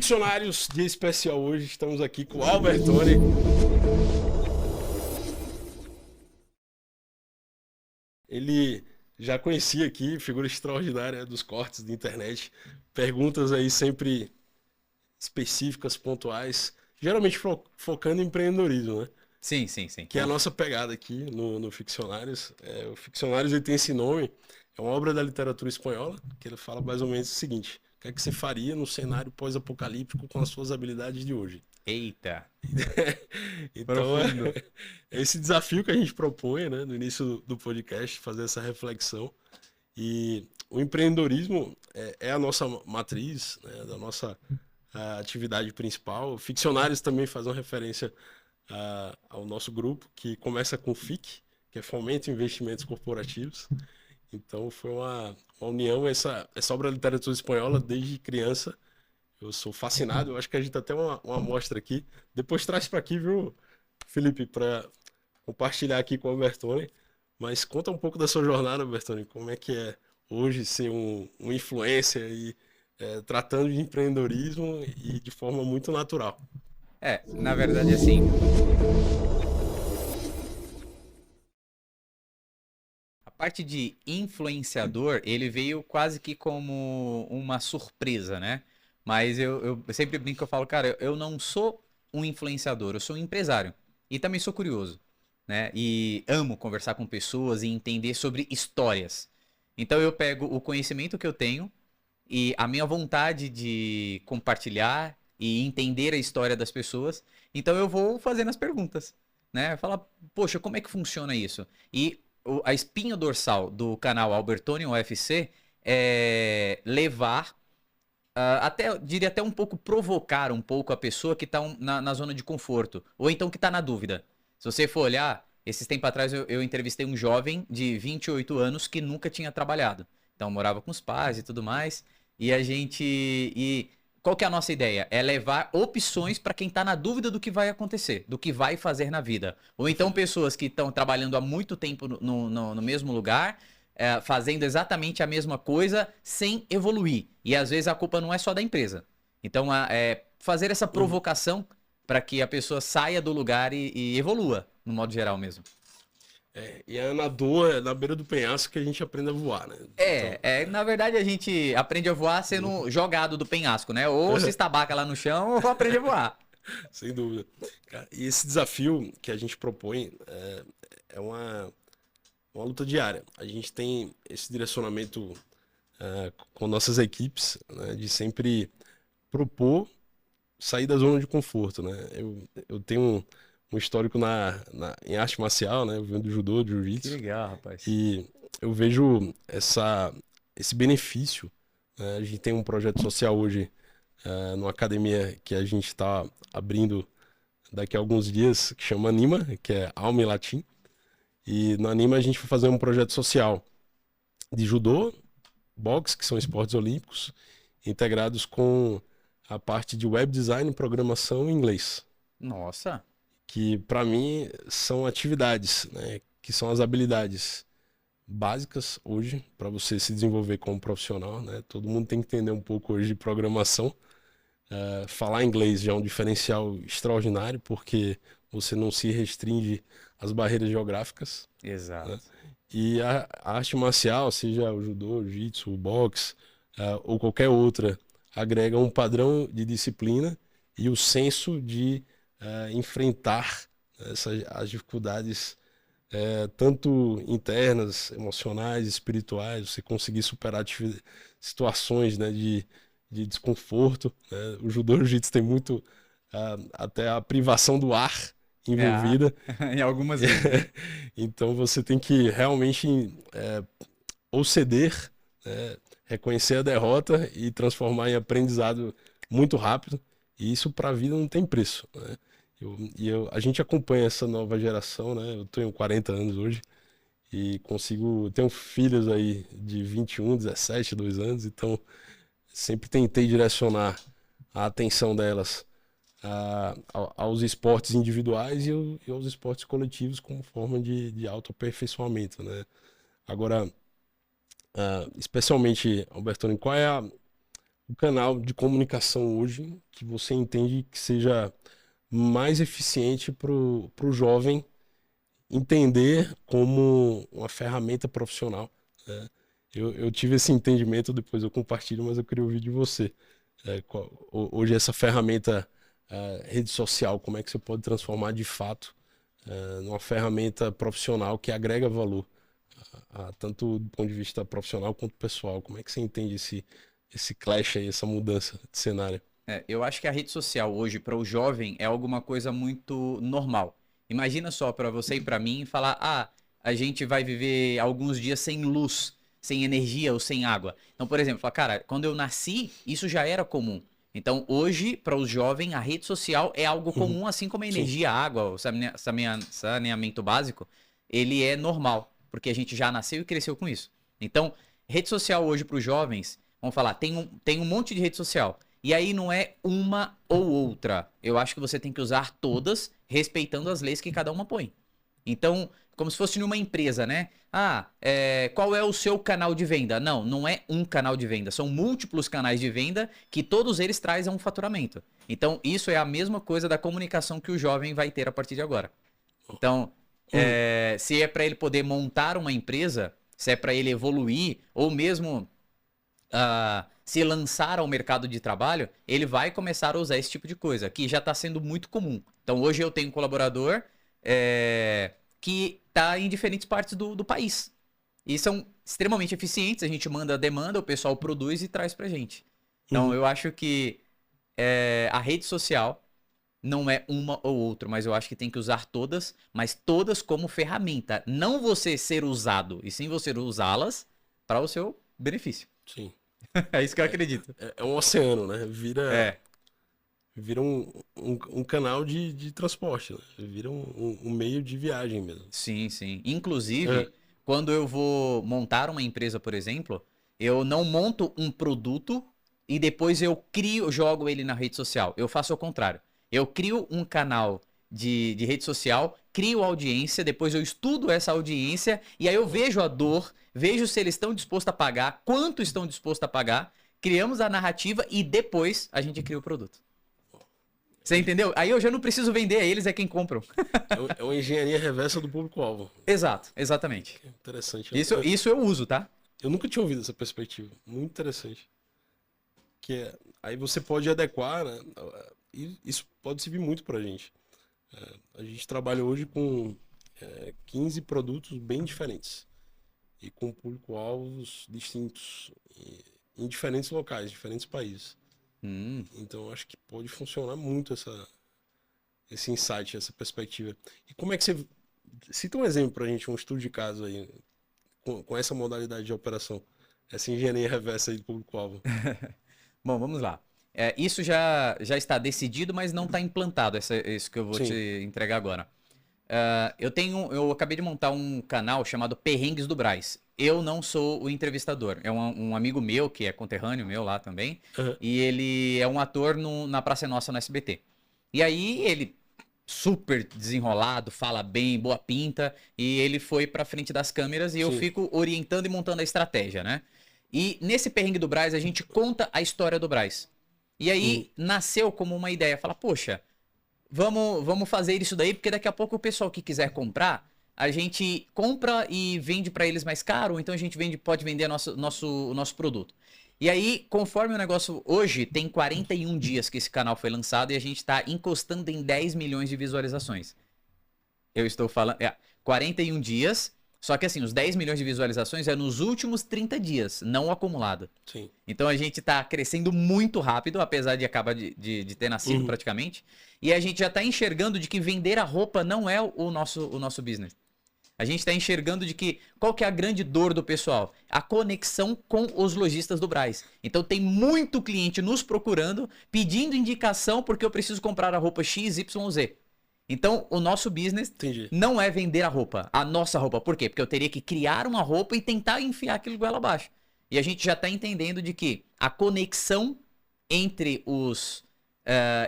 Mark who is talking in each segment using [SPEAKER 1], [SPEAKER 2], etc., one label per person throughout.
[SPEAKER 1] Ficcionários, dia especial hoje, estamos aqui com o Albertoni. Ele já conhecia aqui, figura extraordinária dos cortes da internet, perguntas aí sempre específicas, pontuais, geralmente focando em empreendedorismo, né?
[SPEAKER 2] Sim, sim, sim.
[SPEAKER 1] Que é a nossa pegada aqui no Ficcionários. O Ficcionários ele tem esse nome, é uma obra da literatura espanhola, que ele fala mais ou menos o seguinte: o que é que você faria no cenário pós-apocalíptico com as suas habilidades de hoje?
[SPEAKER 2] Eita,
[SPEAKER 1] Então,
[SPEAKER 2] profundo.
[SPEAKER 1] é esse desafio que a gente propõe, né, no início do podcast, fazer essa reflexão. E o empreendedorismo é a nossa matriz, né, da nossa atividade principal. Ficcionários também faz uma referência ao nosso grupo, que começa com FIC, que é Fomento Investimentos Corporativos. Então foi uma união, essa obra de literatura espanhola desde criança. Eu sou fascinado, eu acho que a gente tem até uma amostra aqui. Depois traz para aqui, viu, Felipe, para compartilhar aqui com o Albertoni. Mas conta um pouco da sua jornada, Albertoni. Como é que é hoje ser um influencer e tratando de empreendedorismo e de forma muito natural?
[SPEAKER 2] Na verdade, assim, a parte de influenciador, ele veio quase que como uma surpresa, né? Mas eu sempre brinco, eu falo, cara, eu não sou um influenciador, eu sou um empresário. E também sou curioso, né? E amo conversar com pessoas e entender sobre histórias. Então eu pego o conhecimento que eu tenho e a minha vontade de compartilhar e entender a história das pessoas. Então eu vou fazendo as perguntas, né? Falar, poxa, como é que funciona isso? E a espinha dorsal do canal Albertoni UFC é levar, até, diria até um pouco provocar um pouco a pessoa que está na zona de conforto, ou então que está na dúvida. Se você for olhar, esses tempos atrás eu entrevistei um jovem de 28 anos que nunca tinha trabalhado. Então morava com os pais e tudo mais. E a gente. E qual que é a nossa ideia? É levar opções para quem está na dúvida do que vai acontecer, do que vai fazer na vida. Ou então pessoas que estão trabalhando há muito tempo no mesmo lugar, fazendo exatamente a mesma coisa sem evoluir. E às vezes a culpa não é só da empresa. Então, fazer essa provocação para que a pessoa saia do lugar e evolua, no modo geral mesmo.
[SPEAKER 1] E é na dor, é na beira do penhasco que a gente aprende a voar, né? Então,
[SPEAKER 2] Na verdade a gente aprende a voar sendo jogado do penhasco, né? Ou se estabaca lá no chão ou aprende a voar.
[SPEAKER 1] sem dúvida. Cara, e esse desafio que a gente propõe é uma luta diária. A gente tem esse direcionamento com nossas equipes, né, de sempre propor sair da zona de conforto, né? Eu tenho um histórico em arte marcial, né? Eu venho do judô, do
[SPEAKER 2] Que
[SPEAKER 1] jiu-jitsu,
[SPEAKER 2] legal, rapaz.
[SPEAKER 1] e eu vejo esse benefício, né? A gente tem um projeto social hoje, numa academia que a gente está abrindo daqui a alguns dias, que chama Anima, que é Alma em latim. E no Anima a gente vai fazer um projeto social de judô, boxe, que são esportes olímpicos, integrados com a parte de web design, programação e inglês,
[SPEAKER 2] Nossa.
[SPEAKER 1] que para mim são atividades, né, que são as habilidades básicas hoje para você se desenvolver como profissional, né? Todo mundo tem que entender um pouco hoje de programação. Falar inglês já é um diferencial extraordinário, porque você não se restringe às barreiras geográficas, né?
[SPEAKER 2] Exato.
[SPEAKER 1] E a arte marcial, seja o judô, o jiu-jitsu, o boxe, ou qualquer outra, agrega um padrão de disciplina e o senso de enfrentar as dificuldades, tanto internas, emocionais, espirituais, você conseguir superar situações, né, de desconforto, né? O judô e o jiu-jitsu tem muito até a privação do ar
[SPEAKER 2] É,
[SPEAKER 1] envolvida.
[SPEAKER 2] em algumas vezes, né?
[SPEAKER 1] Então você tem que realmente ou ceder, né, reconhecer a derrota e transformar em aprendizado muito rápido. E isso para a vida não tem preço, né? A gente acompanha essa nova geração, né? Eu tenho 40 anos hoje e tenho filhos aí de 21, 17, 2 anos, então sempre tentei direcionar a atenção delas aos esportes individuais e aos esportes coletivos como forma de autoaperfeiçoamento, né? Agora, especialmente, Albertoni, qual é o canal de comunicação hoje que você entende que seja mais eficiente para o jovem entender como uma ferramenta profissional, né? Eu tive esse entendimento, depois eu compartilho, mas eu queria ouvir de você. Hoje essa ferramenta, rede social, como é que você pode transformar de fato numa ferramenta profissional que agrega valor, tanto do ponto de vista profissional quanto pessoal? Como é que você entende esse clash aí, essa mudança de cenário?
[SPEAKER 2] Eu acho que a rede social hoje para o jovem é alguma coisa muito normal. Imagina só para você e para mim falar: ah, a gente vai viver alguns dias sem luz, sem energia ou sem água. Então, por exemplo, falar, cara, quando eu nasci, isso já era comum. Então, hoje, para os jovens, a rede social é algo
[SPEAKER 1] Uhum.
[SPEAKER 2] comum, assim como a
[SPEAKER 1] Sim.
[SPEAKER 2] energia, a água, o saneamento básico, ele é normal, porque a gente já nasceu e cresceu com isso. Então, rede social hoje para os jovens, vamos falar, tem um monte de rede social. E aí não é uma ou outra. Eu acho que você tem que usar todas, respeitando as leis que cada uma põe. Então, como se fosse numa empresa, né? Qual é o seu canal de venda? Não, não é um canal de venda. São múltiplos canais de venda que todos eles trazem um faturamento. Então, isso é a mesma coisa da comunicação que o jovem vai ter a partir de agora. Então, se é para ele poder montar uma empresa, se é para ele evoluir, ou mesmo se lançar ao mercado de trabalho, ele vai começar a usar esse tipo de coisa, que já está sendo muito comum. Então, hoje eu tenho um colaborador que está em diferentes partes do país. E são extremamente eficientes, a gente manda a demanda, o pessoal produz e traz pra gente. Então, eu acho que a rede social não é uma ou outra, mas eu acho que tem que usar todas, mas todas como ferramenta. Não você ser usado, e sim você usá-las para o seu benefício.
[SPEAKER 1] Sim.
[SPEAKER 2] É isso que eu acredito.
[SPEAKER 1] É um oceano, né?
[SPEAKER 2] É,
[SPEAKER 1] Vira um canal de transporte, né? Vira um meio de viagem mesmo.
[SPEAKER 2] sim, sim.
[SPEAKER 1] É,
[SPEAKER 2] Inclusive, quando eu vou montar uma empresa, por exemplo, eu não monto um produto e depois eu jogo ele na rede social. Eu faço o contrário. Eu crio um canal de rede social, crio audiência, depois eu estudo essa audiência e aí eu vejo a dor, vejo se eles estão dispostos a pagar, quanto estão dispostos a pagar, criamos a narrativa e depois a gente cria o produto. Você entendeu? Aí eu já não preciso vender, eles é quem compram.
[SPEAKER 1] é uma engenharia reversa do público-alvo.
[SPEAKER 2] Exato, exatamente.
[SPEAKER 1] Interessante.
[SPEAKER 2] Isso eu uso, tá?
[SPEAKER 1] Eu nunca tinha ouvido essa perspectiva. Muito interessante. Aí você pode adequar, né? E isso pode servir muito pra gente. A gente trabalha hoje com 15 produtos bem diferentes. E com público-alvos distintos. Em diferentes locais, diferentes países. Então acho que pode funcionar muito esse insight, essa perspectiva. E como é que você... Cita um exemplo pra gente, um estudo de caso aí, com essa modalidade de operação. Essa engenharia reversa aí do público-alvo.
[SPEAKER 2] Bom, vamos lá. Isso já está decidido, mas não está implantado, isso que eu vou
[SPEAKER 1] Sim.
[SPEAKER 2] te entregar agora. Eu acabei de montar um canal chamado Perrengues do Brás. Eu não sou o entrevistador. É um amigo meu, que é conterrâneo meu lá também.
[SPEAKER 1] Uhum.
[SPEAKER 2] E ele é um ator na Praça é Nossa, no SBT. E aí ele, super desenrolado, fala bem, boa pinta. E ele foi pra frente das câmeras e eu
[SPEAKER 1] Sim.
[SPEAKER 2] fico orientando e montando a estratégia, né? E nesse Perrengue do Brás, a gente conta a história do Brás. E aí nasceu como uma ideia. Fala, poxa, vamos fazer isso daí, porque daqui a pouco o pessoal que quiser comprar, a gente compra e vende para eles mais caro, ou então a gente pode vender o nosso produto. E aí, conforme o negócio hoje, tem 41 dias que esse canal foi lançado e a gente está encostando em 10 milhões de visualizações. Eu estou falando... 41 dias, só que assim, os 10 milhões de visualizações é nos últimos 30 dias, não o acumulado.
[SPEAKER 1] Sim.
[SPEAKER 2] Então a gente tá crescendo muito rápido, apesar de acabar de ter nascido praticamente. E a gente já tá enxergando de que vender a roupa não é o nosso business. A gente tá enxergando de que qual que é a grande dor do pessoal? A conexão com os lojistas do Brás. Então tem muito cliente nos procurando, pedindo indicação porque eu preciso comprar a roupa XYZ. Então, o nosso business não é vender a roupa, a nossa roupa. Por quê? Porque eu teria que criar uma roupa e tentar enfiar aquilo goela abaixo. E a gente já está entendendo de que a conexão entre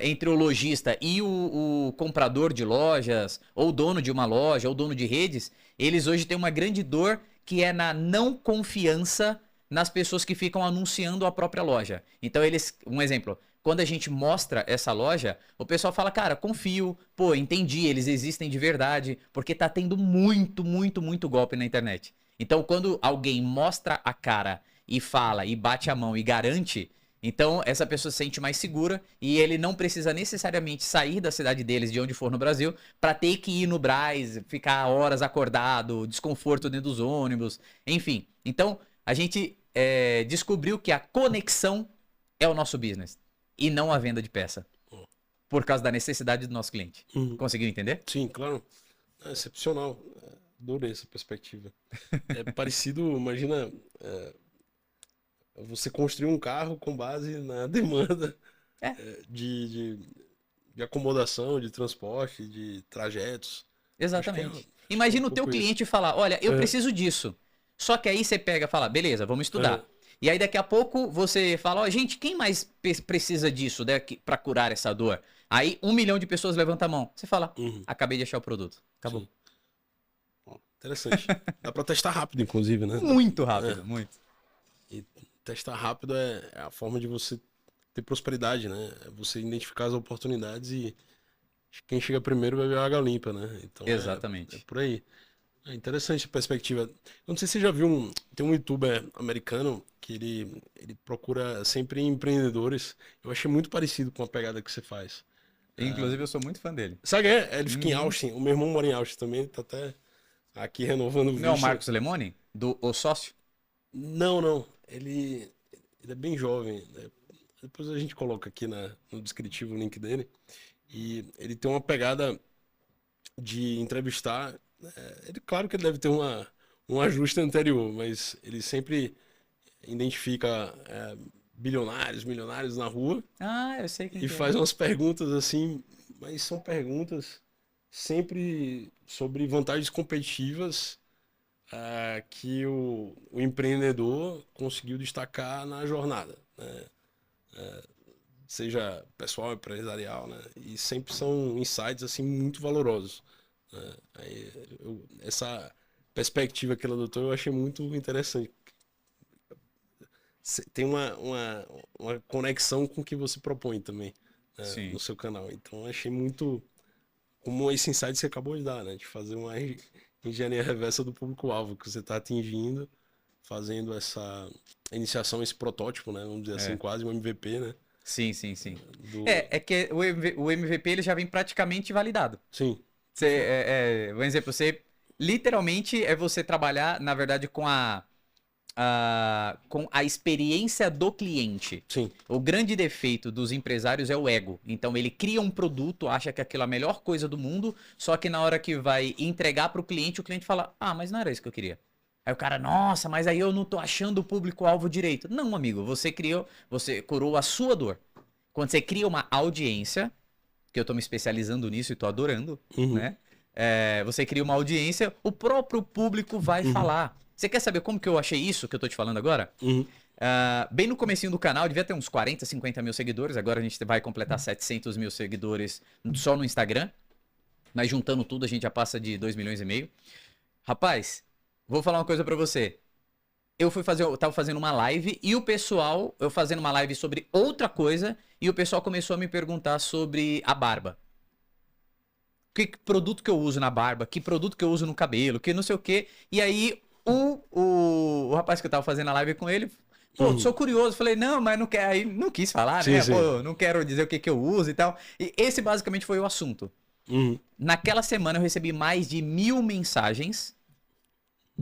[SPEAKER 2] entre o lojista e o comprador de lojas, ou dono de uma loja, ou dono de redes, eles hoje têm uma grande dor que é na não confiança nas pessoas que ficam anunciando a própria loja. Então um exemplo, quando a gente mostra essa loja, o pessoal fala, cara, confio, pô, entendi, eles existem de verdade, porque tá tendo muito, muito, muito golpe na internet. Então, quando alguém mostra a cara e fala, e bate a mão e garante, então essa pessoa se sente mais segura e ele não precisa necessariamente sair da cidade deles, de onde for no Brasil, para ter que ir no Brás, ficar horas acordado, desconforto dentro dos ônibus, enfim. Então, a gente descobriu que a conexão é o nosso business e não a venda de peça, por causa da necessidade do nosso cliente. Conseguiu entender?
[SPEAKER 1] Sim, claro. É excepcional. Adorei essa perspectiva. É parecido, imagina, você construir um carro com base na demanda de acomodação, de transporte, de trajetos.
[SPEAKER 2] Exatamente. Imagina o teu cliente falar, olha, eu preciso disso. Só que aí você pega e fala, beleza, vamos estudar. E aí daqui a pouco você fala, ó, gente, quem mais precisa disso para curar essa dor? Aí 1 milhão de pessoas levanta a mão. Você fala, acabei de achar o produto. Acabou.
[SPEAKER 1] Interessante. Dá pra testar rápido, inclusive, né?
[SPEAKER 2] Muito rápido, muito.
[SPEAKER 1] E testar rápido é a forma de você ter prosperidade, né? É você identificar as oportunidades e quem chega primeiro vai ver a água limpa, né? Então
[SPEAKER 2] exatamente.
[SPEAKER 1] É por aí. É interessante a perspectiva. Eu não sei se você já viu, tem um youtuber americano que ele procura sempre empreendedores. Eu achei muito parecido com a pegada que você faz.
[SPEAKER 2] Inclusive, eu sou muito fã dele.
[SPEAKER 1] Sabe quem é? Ele fica em Austin. O meu irmão mora em Austin também, tá até aqui renovando o visto.
[SPEAKER 2] Não é o Marcos Lemoni? O sócio?
[SPEAKER 1] Não. Ele é bem jovem, né? Depois a gente coloca aqui no descritivo o link dele. E ele tem uma pegada de entrevistar. Claro que ele deve ter um ajuste anterior, mas ele sempre identifica bilionários, milionários na rua.
[SPEAKER 2] Ah, eu sei quem
[SPEAKER 1] e faz umas perguntas assim, mas são perguntas sempre sobre vantagens competitivas que o empreendedor conseguiu destacar na jornada, né? Seja pessoal, empresarial, né? E sempre são insights assim muito valorosos. Essa perspectiva que ela adotou eu achei muito interessante. Tem uma conexão com o que você propõe também, né, no seu canal. Então eu achei muito como esse insight que você acabou de dar, né? De fazer uma engenharia reversa do público-alvo que você está atingindo, fazendo essa iniciação, esse protótipo, né? Vamos dizer assim, quase um MVP, né?
[SPEAKER 2] Sim. É que o MVP ele já vem praticamente validado.
[SPEAKER 1] Sim.
[SPEAKER 2] Um exemplo, literalmente é você trabalhar, na verdade, com a experiência do cliente.
[SPEAKER 1] Sim.
[SPEAKER 2] O grande defeito dos empresários é o ego. Então ele cria um produto, acha que aquilo é a melhor coisa do mundo, só que na hora que vai entregar para o cliente fala, mas não era isso que eu queria. Aí o cara, nossa, mas aí eu não tô achando o público-alvo direito. Não, amigo, você curou a sua dor. Quando você cria uma audiência, que eu tô me especializando nisso e tô adorando, né? Você cria uma audiência, o próprio público vai falar. Você quer saber como que eu achei isso que eu tô te falando agora? Bem no comecinho do canal, devia ter uns 40, 50 mil seguidores. Agora a gente vai completar 700 mil seguidores só no Instagram. Mas juntando tudo, a gente já passa de 2,5 milhões. Rapaz, vou falar uma coisa pra você. Eu tava fazendo uma live e eu fazendo uma live sobre outra coisa e o pessoal começou a me perguntar sobre a barba. Que produto que eu uso na barba, que produto que eu uso no cabelo, que não sei o quê. E aí o rapaz que eu tava fazendo a live com ele, sou curioso. Falei, não, mas não quer. Aí não quis falar, né?
[SPEAKER 1] Sim.
[SPEAKER 2] Pô, não quero dizer o que eu uso e tal. E esse basicamente foi o assunto. Naquela semana eu recebi mais de 1000 mensagens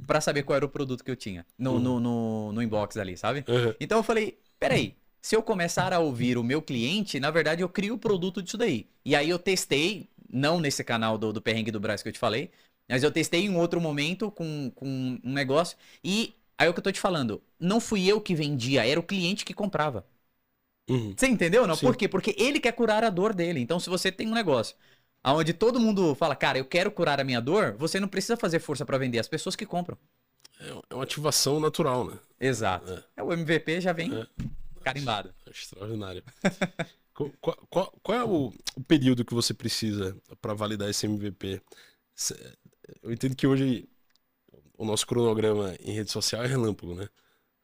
[SPEAKER 2] pra saber qual era o produto que eu tinha no inbox ali, sabe? Então eu falei, peraí, se eu começar a ouvir o meu cliente, na verdade eu crio o produto disso daí. E aí eu testei, não nesse canal do Perrengue do Brás que eu te falei, mas eu testei em outro momento com um negócio. E aí é o que eu tô te falando, não fui eu que vendia, era o cliente que comprava. Você entendeu, não?
[SPEAKER 1] Sim.
[SPEAKER 2] Por quê? Porque ele quer curar a dor dele. Então se você tem um negócio onde todo mundo fala, cara, eu quero curar a minha dor, você não precisa fazer força pra vender, as pessoas que compram.
[SPEAKER 1] É uma ativação natural, né?
[SPEAKER 2] Exato. O MVP já vem carimbado.
[SPEAKER 1] Extraordinário. Qual é o período que você precisa para validar esse MVP? Eu entendo que hoje o nosso cronograma em rede social é relâmpago, né?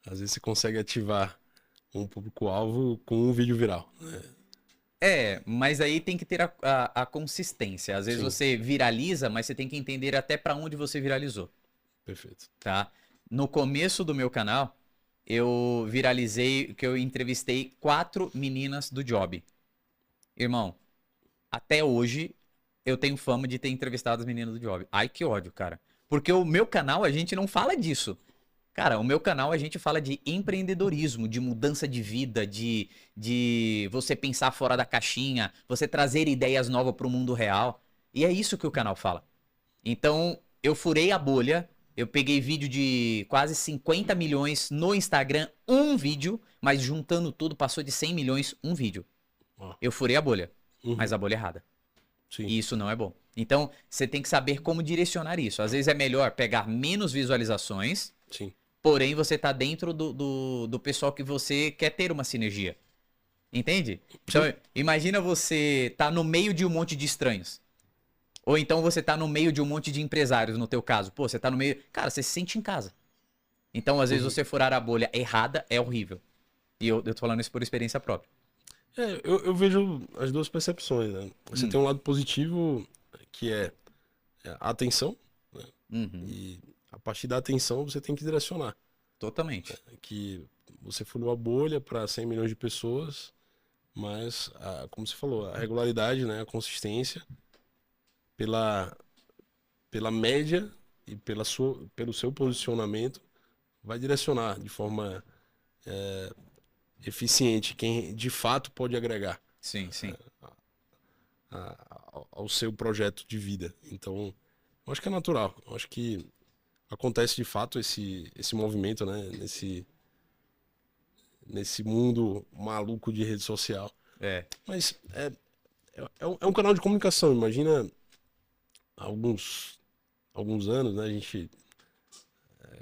[SPEAKER 1] Às vezes você consegue ativar um público-alvo com um vídeo viral, né?
[SPEAKER 2] Mas aí tem que ter a consistência. Às vezes
[SPEAKER 1] Sim,
[SPEAKER 2] você viraliza, mas você tem que entender até pra onde você viralizou,
[SPEAKER 1] perfeito.
[SPEAKER 2] tá? No começo do meu canal, eu viralizei que eu entrevistei 4 meninas do Job. Irmão, até hoje eu tenho fama de ter entrevistado as meninas do Job. Ai, que ódio, cara. Porque o meu canal a gente não fala disso. Cara, o meu canal a gente fala de empreendedorismo, de mudança de vida, de você pensar fora da caixinha, você trazer ideias novas para o mundo real. E é isso que o canal fala. Então, eu furei a bolha, eu peguei vídeo de quase 50 milhões no Instagram, um vídeo, mas juntando tudo passou de 100 milhões um vídeo.
[SPEAKER 1] Ó,
[SPEAKER 2] Eu furei a bolha,
[SPEAKER 1] uhum,
[SPEAKER 2] mas a bolha errada.
[SPEAKER 1] sim,
[SPEAKER 2] E isso não é bom. Então, você tem que saber como direcionar isso. Às vezes é melhor pegar menos visualizações,
[SPEAKER 1] sim.
[SPEAKER 2] porém você tá dentro do pessoal que você quer ter uma sinergia. Entende? Então,
[SPEAKER 1] Sim.
[SPEAKER 2] imagina você tá no meio de um monte de estranhos. Ou então você tá no meio de um monte de empresários, no teu caso. Pô, você tá no meio. Cara, você se sente em casa. Então, às vezes,
[SPEAKER 1] Uhum.
[SPEAKER 2] você furar a bolha errada é horrível. E eu tô falando isso por experiência própria.
[SPEAKER 1] Eu vejo as duas percepções, né? Você
[SPEAKER 2] Hum,
[SPEAKER 1] tem um lado positivo, que é a atenção, né?
[SPEAKER 2] uhum,
[SPEAKER 1] E a partir da atenção você tem que direcionar.
[SPEAKER 2] totalmente.
[SPEAKER 1] Que você furou a bolha para 100 milhões de pessoas, mas, como você falou, a regularidade, né? A consistência, pela, pela média e pelo seu posicionamento, vai direcionar de forma eficiente quem de fato pode agregar
[SPEAKER 2] Sim, sim.
[SPEAKER 1] ao seu projeto de vida. Então, eu acho que é natural. Eu acho que acontece de fato esse movimento, né? Nesse mundo maluco de rede social.
[SPEAKER 2] É.
[SPEAKER 1] Mas é um canal de comunicação. Imagina há alguns anos, né? A gente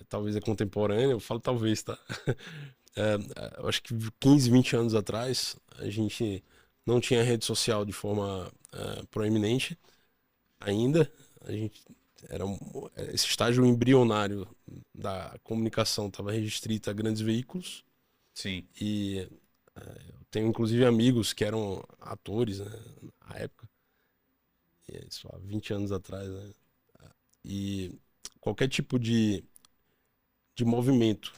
[SPEAKER 1] talvez é contemporâneo, eu falo talvez, tá? Eu acho que 15, 20 anos atrás, a gente não tinha rede social de forma proeminente ainda. A gente esse estágio embrionário da comunicação estava restrito a grandes veículos
[SPEAKER 2] Sim.
[SPEAKER 1] e eu tenho inclusive amigos que eram atores, né, na época, isso há 20 anos atrás, né? E qualquer tipo de movimento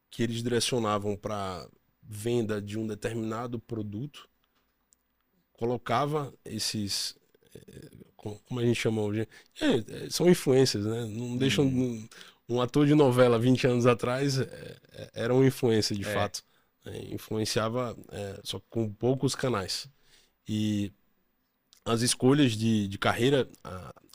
[SPEAKER 1] que eles direcionavam para venda de um determinado produto colocava esses, como a gente chama hoje, são influencers, né? Não deixam
[SPEAKER 2] Uhum.
[SPEAKER 1] um ator de novela 20 anos atrás era um influencer de
[SPEAKER 2] É.
[SPEAKER 1] fato, né? Influenciava só com poucos canais. E as escolhas de carreira,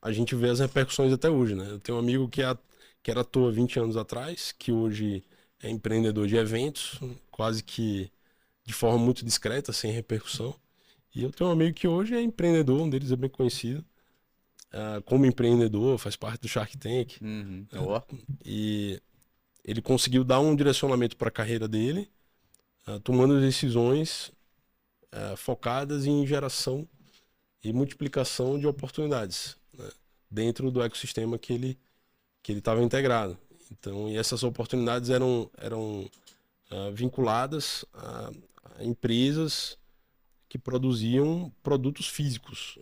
[SPEAKER 1] a gente vê as repercussões até hoje, né? Eu tenho um amigo que era ator 20 anos atrás, que hoje é empreendedor de eventos, quase que de forma muito discreta, sem repercussão. E eu tenho um amigo que hoje é empreendedor, um deles é bem conhecido, como empreendedor, faz parte do Shark Tank,
[SPEAKER 2] Uhum.
[SPEAKER 1] né?
[SPEAKER 2] Ó.
[SPEAKER 1] E ele conseguiu dar um direcionamento para a carreira dele, tomando decisões focadas em geração e multiplicação de oportunidades, né, dentro do ecossistema que ele estava integrado. Então, e essas oportunidades eram vinculadas a empresas que produziam produtos físicos,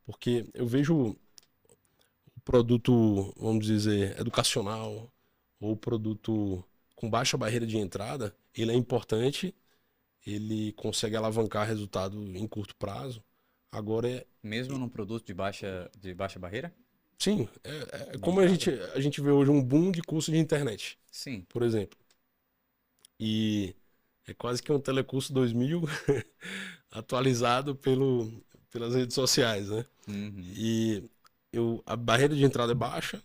[SPEAKER 1] porque eu vejo o produto, vamos dizer, educacional ou produto com baixa barreira de entrada, ele é importante, ele consegue alavancar resultado em curto prazo. Agora
[SPEAKER 2] Mesmo num produto de baixa barreira?
[SPEAKER 1] sim, é
[SPEAKER 2] De
[SPEAKER 1] como
[SPEAKER 2] entrada?
[SPEAKER 1] a gente vê hoje um boom de curso de internet,
[SPEAKER 2] Sim.
[SPEAKER 1] por exemplo. E é quase que um telecurso 2000 atualizado pelas redes sociais, né?
[SPEAKER 2] Uhum.
[SPEAKER 1] E a barreira de entrada é baixa,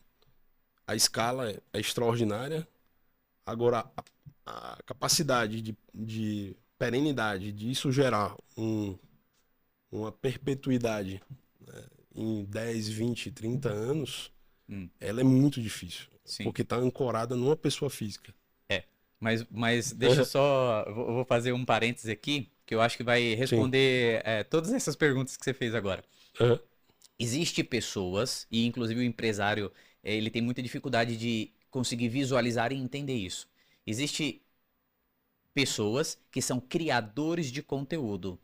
[SPEAKER 1] a escala é extraordinária. Agora, a capacidade de perenidade, de isso gerar uma perpetuidade em 10, 20, 30 anos,
[SPEAKER 2] Hum.
[SPEAKER 1] ela é muito difícil,
[SPEAKER 2] Sim.
[SPEAKER 1] porque está ancorada numa pessoa física.
[SPEAKER 2] É. Mas deixa eu só. Eu vou fazer um parêntese aqui, que eu acho que vai
[SPEAKER 1] Sim.
[SPEAKER 2] responder todas essas perguntas que você fez agora.
[SPEAKER 1] Aham.
[SPEAKER 2] Existe pessoas, e inclusive o empresário, ele tem muita dificuldade de conseguir visualizar e entender isso. Existe pessoas que são criadores de conteúdo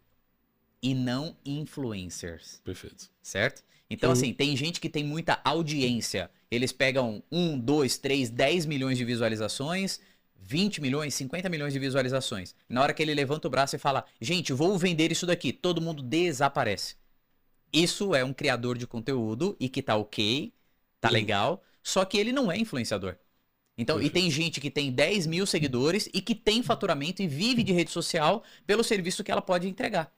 [SPEAKER 2] e não influencers.
[SPEAKER 1] Perfeito.
[SPEAKER 2] Certo? Então, assim, tem gente que tem muita audiência. Eles pegam 1, 2, 3, 10 milhões de visualizações, 20 milhões, 50 milhões de visualizações. Na hora que ele levanta o braço e fala, gente, vou vender isso daqui, todo mundo desaparece. Isso é um criador de conteúdo e que tá ok, tá legal, só que ele não é influenciador. Então, e tem gente que tem 10 mil seguidores e que tem faturamento e vive de rede social pelo serviço que ela pode entregar.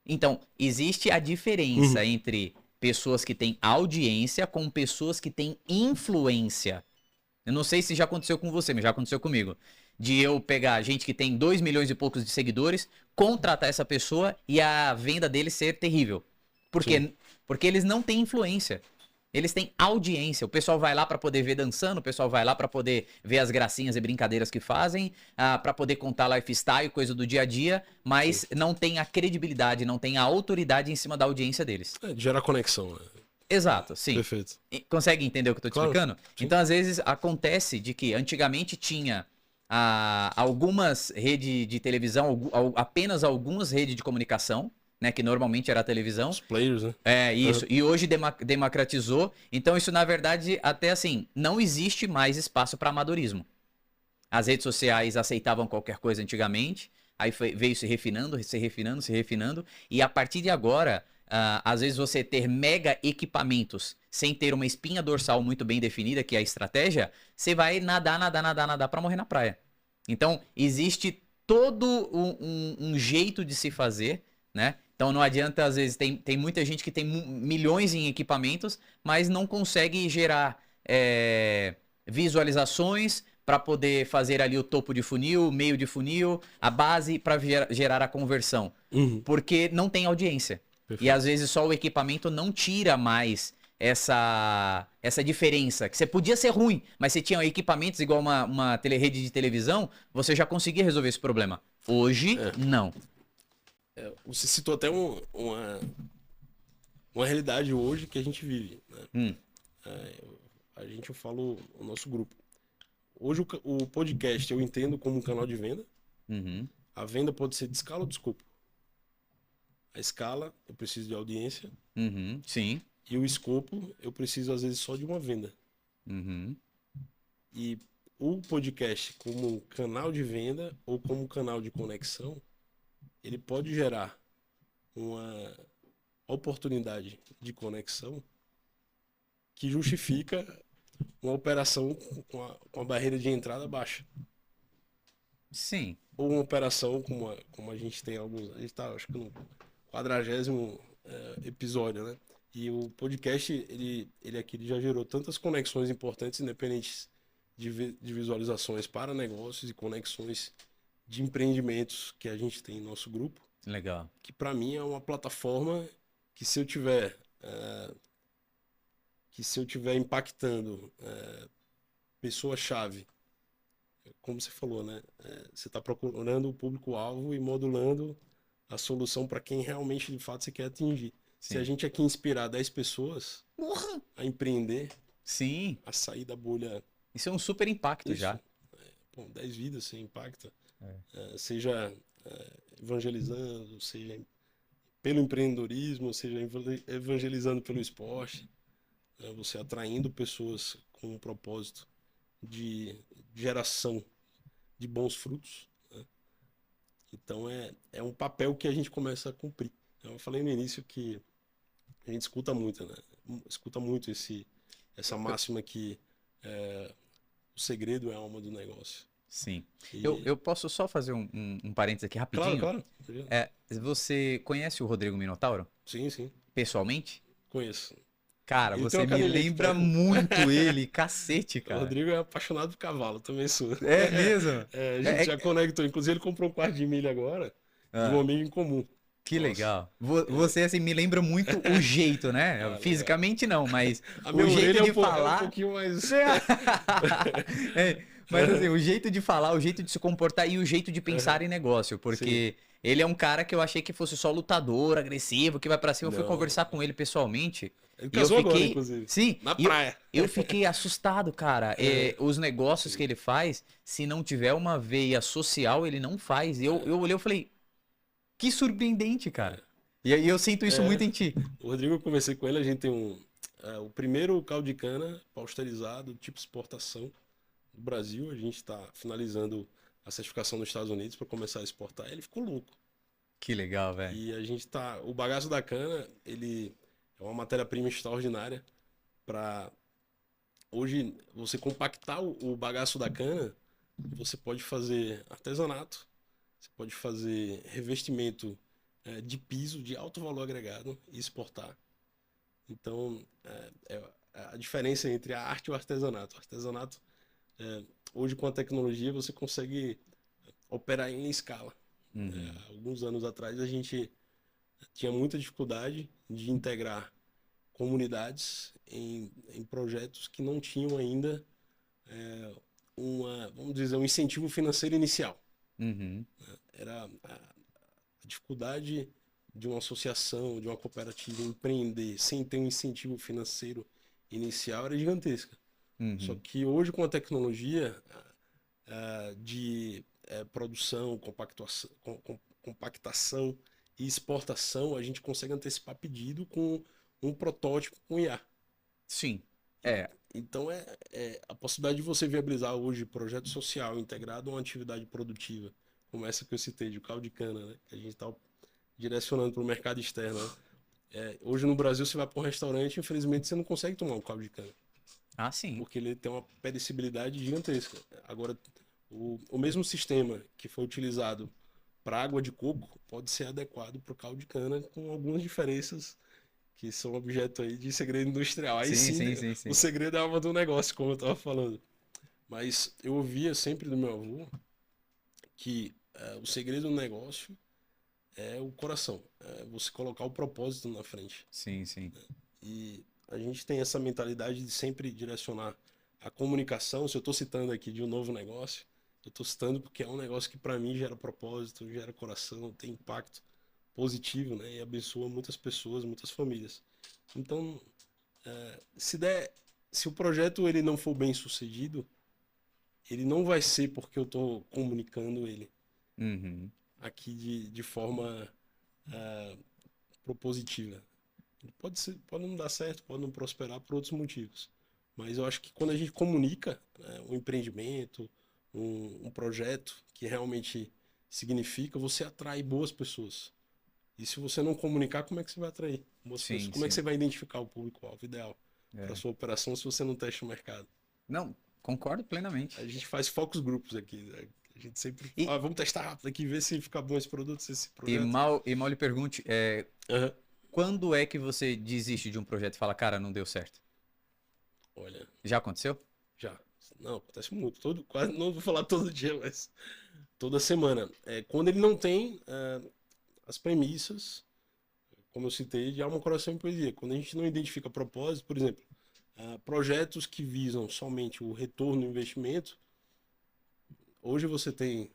[SPEAKER 2] Então, existe a diferença entre pessoas que têm audiência com pessoas que têm influência. Eu não sei se já aconteceu com você, mas já aconteceu comigo. De eu pegar gente que tem 2 milhões e poucos de seguidores, contratar essa pessoa e a venda dele ser terrível. Por quê? Porque eles não têm influência. Eles têm audiência. O pessoal vai lá para poder ver dançando, o pessoal vai lá para poder ver as gracinhas e brincadeiras que fazem, para poder contar lifestyle, coisa do dia a dia, mas não tem a credibilidade, não tem a autoridade em cima da audiência deles.
[SPEAKER 1] Gera conexão, né?
[SPEAKER 2] Exato, sim.
[SPEAKER 1] Perfeito.
[SPEAKER 2] Consegue entender o que eu tô te
[SPEAKER 1] Claro,
[SPEAKER 2] explicando?
[SPEAKER 1] sim.
[SPEAKER 2] Então, às vezes, acontece de que antigamente tinha algumas redes de televisão, apenas algumas redes de comunicação, né, que normalmente era a televisão.
[SPEAKER 1] Os players, né?
[SPEAKER 2] É, isso. E hoje democratizou. Então, isso, na verdade, até assim, não existe mais espaço para amadorismo. As redes sociais aceitavam qualquer coisa antigamente, aí veio se refinando, se refinando, se refinando, e a partir de agora, às vezes você ter mega equipamentos sem ter uma espinha dorsal muito bem definida, que é a estratégia, você vai nadar para morrer na praia. Então, existe todo um jeito de se fazer, né? Então não adianta, às vezes, tem muita gente que tem milhões em equipamentos, mas não consegue gerar visualizações para poder fazer ali o topo de funil, o meio de funil, a base para gerar a conversão. Porque não tem audiência.
[SPEAKER 1] Perfeito.
[SPEAKER 2] E às vezes só o equipamento não tira mais essa diferença. Que você podia ser ruim, mas você tinha equipamentos igual uma rede de televisão, você já conseguia resolver esse problema. Hoje, não.
[SPEAKER 1] Você citou até uma realidade hoje que a gente vive, né? Eu falo o nosso grupo. Hoje o podcast eu entendo como um canal de venda. A venda pode ser de escala ou de escopo. A escala, eu preciso de audiência.
[SPEAKER 2] Sim.
[SPEAKER 1] E o escopo, eu preciso às vezes só de uma venda. E o podcast como canal de venda ou como canal de conexão, ele pode gerar uma oportunidade de conexão que justifica uma operação com a barreira de entrada baixa.
[SPEAKER 2] Sim.
[SPEAKER 1] Ou uma operação como a gente tem alguns... A gente está, acho que no 40º episódio, né? E o podcast, ele aqui já gerou tantas conexões importantes, independentes de visualizações para negócios e conexões de empreendimentos que a gente tem em nosso grupo.
[SPEAKER 2] Legal.
[SPEAKER 1] Que para mim é uma plataforma que se eu tiver impactando pessoa-chave, como você falou, né? Você está procurando o público-alvo e modulando a solução para quem realmente, de fato, você quer atingir.
[SPEAKER 2] Sim.
[SPEAKER 1] Se a gente aqui inspirar 10 pessoas a empreender,
[SPEAKER 2] Sim.
[SPEAKER 1] a sair da bolha...
[SPEAKER 2] Isso é um super impacto já.
[SPEAKER 1] 10 vidas você impacta. Seja evangelizando, seja pelo empreendedorismo, seja evangelizando pelo esporte. Você atraindo pessoas com um propósito de geração de bons frutos. Então é um papel que a gente começa a cumprir. Eu falei no início que a gente escuta muito, né? Escuta muito essa máxima que o segredo é a alma do negócio.
[SPEAKER 2] Sim. Eu posso só fazer um parênteses aqui rapidinho?
[SPEAKER 1] Claro.
[SPEAKER 2] Você conhece o Rodrigo Minotauro?
[SPEAKER 1] Sim.
[SPEAKER 2] Pessoalmente?
[SPEAKER 1] Conheço.
[SPEAKER 2] Cara, você me lembra muito ele, cacete, cara.
[SPEAKER 1] O Rodrigo é apaixonado por cavalo, também sou.
[SPEAKER 2] É mesmo?
[SPEAKER 1] A gente já conectou. Inclusive, ele comprou um quarto de milha agora de um amigo em comum.
[SPEAKER 2] Que legal. Você, assim, me lembra muito o jeito, né? Fisicamente não, mas
[SPEAKER 1] a
[SPEAKER 2] o jeito de falar...
[SPEAKER 1] é um pouquinho mais...
[SPEAKER 2] Mas assim, o jeito de falar, o jeito de se comportar e o jeito de pensar
[SPEAKER 1] Aham.
[SPEAKER 2] em negócio,
[SPEAKER 1] Sim.
[SPEAKER 2] porque ele é um cara que eu achei que fosse só lutador, agressivo, que vai pra cima. Eu fui
[SPEAKER 1] Não.
[SPEAKER 2] conversar com ele pessoalmente
[SPEAKER 1] Ele
[SPEAKER 2] e eu
[SPEAKER 1] casou agora,
[SPEAKER 2] fiquei,
[SPEAKER 1] inclusive.
[SPEAKER 2] sim,
[SPEAKER 1] Na
[SPEAKER 2] e
[SPEAKER 1] praia.
[SPEAKER 2] eu fiquei assustado, cara.
[SPEAKER 1] É,
[SPEAKER 2] Os negócios que
[SPEAKER 1] sim.
[SPEAKER 2] ele faz, se não tiver uma veia social, ele não faz. E eu olhei e falei, que surpreendente, cara. E aí eu sinto isso
[SPEAKER 1] É,
[SPEAKER 2] muito em ti.
[SPEAKER 1] o Rodrigo, eu conversei com ele, a gente tem o primeiro caldo de cana pasteurizado, tipo exportação do Brasil. A gente está finalizando a certificação nos Estados Unidos para começar a exportar. Ele ficou louco.
[SPEAKER 2] Que legal, velho.
[SPEAKER 1] E a gente tá. O bagaço da cana, ele é uma matéria-prima extraordinária para hoje você compactar o bagaço da cana, você pode fazer artesanato, você pode fazer revestimento de piso de alto valor agregado e exportar. Então, a diferença entre a arte e o artesanato. O artesanato, hoje com a tecnologia, você consegue operar em escala.
[SPEAKER 2] Uhum.
[SPEAKER 1] Alguns anos atrás, a gente tinha muita dificuldade de integrar comunidades em projetos que não tinham ainda vamos dizer, um incentivo financeiro inicial.
[SPEAKER 2] Uhum.
[SPEAKER 1] Era a dificuldade de uma associação, de uma cooperativa empreender sem ter um incentivo financeiro inicial era gigantesca. Só
[SPEAKER 2] Uhum.
[SPEAKER 1] que hoje com a tecnologia de produção, compactação e exportação, a gente consegue antecipar pedido com um protótipo com IA.
[SPEAKER 2] Sim. É.
[SPEAKER 1] Então a possibilidade de você viabilizar hoje projeto social integrado a uma atividade produtiva, como essa que eu citei, de caldo de cana, né? Que a gente está direcionando para o mercado externo. Né? Hoje no Brasil, você vai para um restaurante, infelizmente você não consegue tomar um caldo de cana,
[SPEAKER 2] Ah, sim.
[SPEAKER 1] porque ele tem uma perecibilidade gigantesca. Agora, o mesmo sistema que foi utilizado para água de coco pode ser adequado para o caldo de cana, com algumas diferenças que são objeto aí de segredo industrial. Aí
[SPEAKER 2] Sim,
[SPEAKER 1] sim,
[SPEAKER 2] sim,
[SPEAKER 1] né,
[SPEAKER 2] sim,
[SPEAKER 1] o
[SPEAKER 2] sim.
[SPEAKER 1] segredo é a alma do negócio, como eu estava falando. Mas eu ouvia sempre do meu avô que o segredo do negócio é o coração, é você colocar o propósito na frente.
[SPEAKER 2] Sim, sim.
[SPEAKER 1] E a gente tem essa mentalidade de sempre direcionar a comunicação. Se eu estou citando aqui de um novo negócio, eu estou citando porque é um negócio que para mim gera propósito, gera coração, tem impacto positivo, né? E abençoa muitas pessoas, muitas famílias. Então, se der, se o projeto ele não for bem sucedido, ele não vai ser porque eu estou comunicando ele
[SPEAKER 2] Uhum.
[SPEAKER 1] aqui de forma ah, propositiva. Ele pode não dar certo, pode não prosperar por outros motivos. Mas eu acho que quando a gente comunica um empreendimento, um projeto que realmente significa, você atrai boas pessoas. E se você não comunicar, como é que você vai atrair boas pessoas?
[SPEAKER 2] Sim,
[SPEAKER 1] Como é que
[SPEAKER 2] sim.
[SPEAKER 1] você vai identificar o público-alvo ideal para
[SPEAKER 2] É.
[SPEAKER 1] sua operação se você não testa o mercado?
[SPEAKER 2] Não, concordo plenamente.
[SPEAKER 1] A gente faz focus grupos aqui, né? A gente sempre
[SPEAKER 2] E,
[SPEAKER 1] fala, vamos testar rápido aqui, ver se fica bom esse produto, se esse
[SPEAKER 2] e
[SPEAKER 1] projeto.
[SPEAKER 2] mal, e mal lhe pergunte,
[SPEAKER 1] Aham.
[SPEAKER 2] quando é que você desiste de um projeto e fala, cara, não deu certo?
[SPEAKER 1] Olha,
[SPEAKER 2] Já aconteceu?
[SPEAKER 1] já. Não, acontece muito. Quase não vou falar todo dia, mas toda semana. Quando ele não tem as premissas, como eu citei, de alma, coração e poesia. Quando a gente não identifica propósito, por exemplo, projetos que visam somente o retorno do investimento, hoje você tem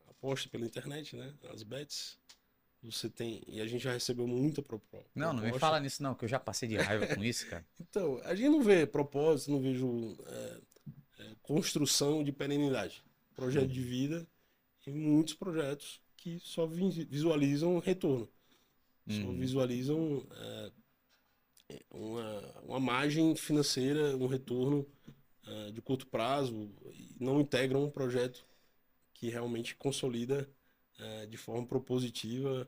[SPEAKER 1] aposta pela internet, né? As bets. Você tem, e a gente já recebeu muita
[SPEAKER 2] Não, não me
[SPEAKER 1] proposta.
[SPEAKER 2] fala nisso não, que eu já passei de raiva com isso, cara.
[SPEAKER 1] Então, a gente não vê propósito, não vejo construção de perenidade. Projeto de
[SPEAKER 2] Uhum.
[SPEAKER 1] vida e muitos projetos que só visualizam retorno, só
[SPEAKER 2] Uhum.
[SPEAKER 1] visualizam uma margem financeira, um retorno de curto prazo e não integram um projeto que realmente consolida de forma propositiva.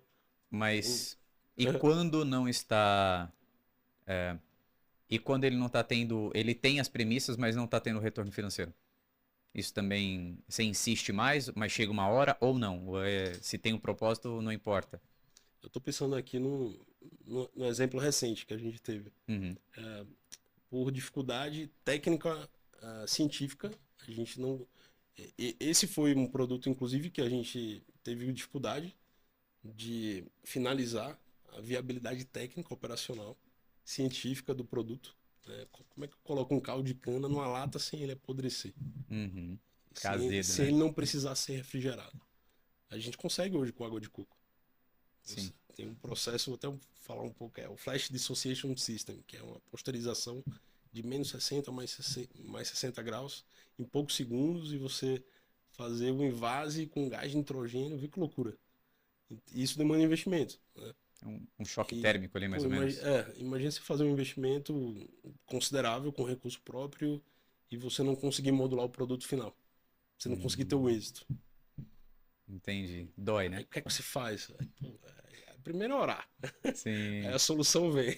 [SPEAKER 1] um-
[SPEAKER 2] Mas, e quando não está... E quando ele não está tendo... Ele tem as premissas, mas não está tendo retorno financeiro? Isso também, você insiste mais, mas chega uma hora ou não? Se tem um propósito, não importa.
[SPEAKER 1] Eu estou pensando aqui no exemplo recente que a gente teve.
[SPEAKER 2] Uhum.
[SPEAKER 1] Por dificuldade técnica científica, a gente não. Esse foi um produto, inclusive, que a gente teve dificuldade de finalizar a viabilidade técnica, operacional, científica do produto. Né? Como é que eu coloco um caldo de cana numa lata sem ele apodrecer?
[SPEAKER 2] Uhum.
[SPEAKER 1] Sem,
[SPEAKER 2] Caseiro,
[SPEAKER 1] sem
[SPEAKER 2] né?
[SPEAKER 1] ele não precisar ser refrigerado. A gente consegue hoje com água de coco.
[SPEAKER 2] Sim.
[SPEAKER 1] Tem um processo, vou até falar um pouco, é o Flash Dissociation System, que é uma pasteurização de menos 60 mais 60 graus em poucos segundos e você fazer um invase com gás de nitrogênio, vê que loucura. Isso demanda investimento, né?
[SPEAKER 2] Um choque
[SPEAKER 1] E,
[SPEAKER 2] térmico ali, mais
[SPEAKER 1] pô,
[SPEAKER 2] ou menos.
[SPEAKER 1] imagina você fazer um investimento considerável com recurso próprio e você não conseguir modular o produto final. Você não conseguir ter o êxito.
[SPEAKER 2] Entendi. Dói,
[SPEAKER 1] Aí
[SPEAKER 2] né?
[SPEAKER 1] o que é que você faz? Aí, pô, primeiro é orar. Aí
[SPEAKER 2] Sim.
[SPEAKER 1] a solução vem.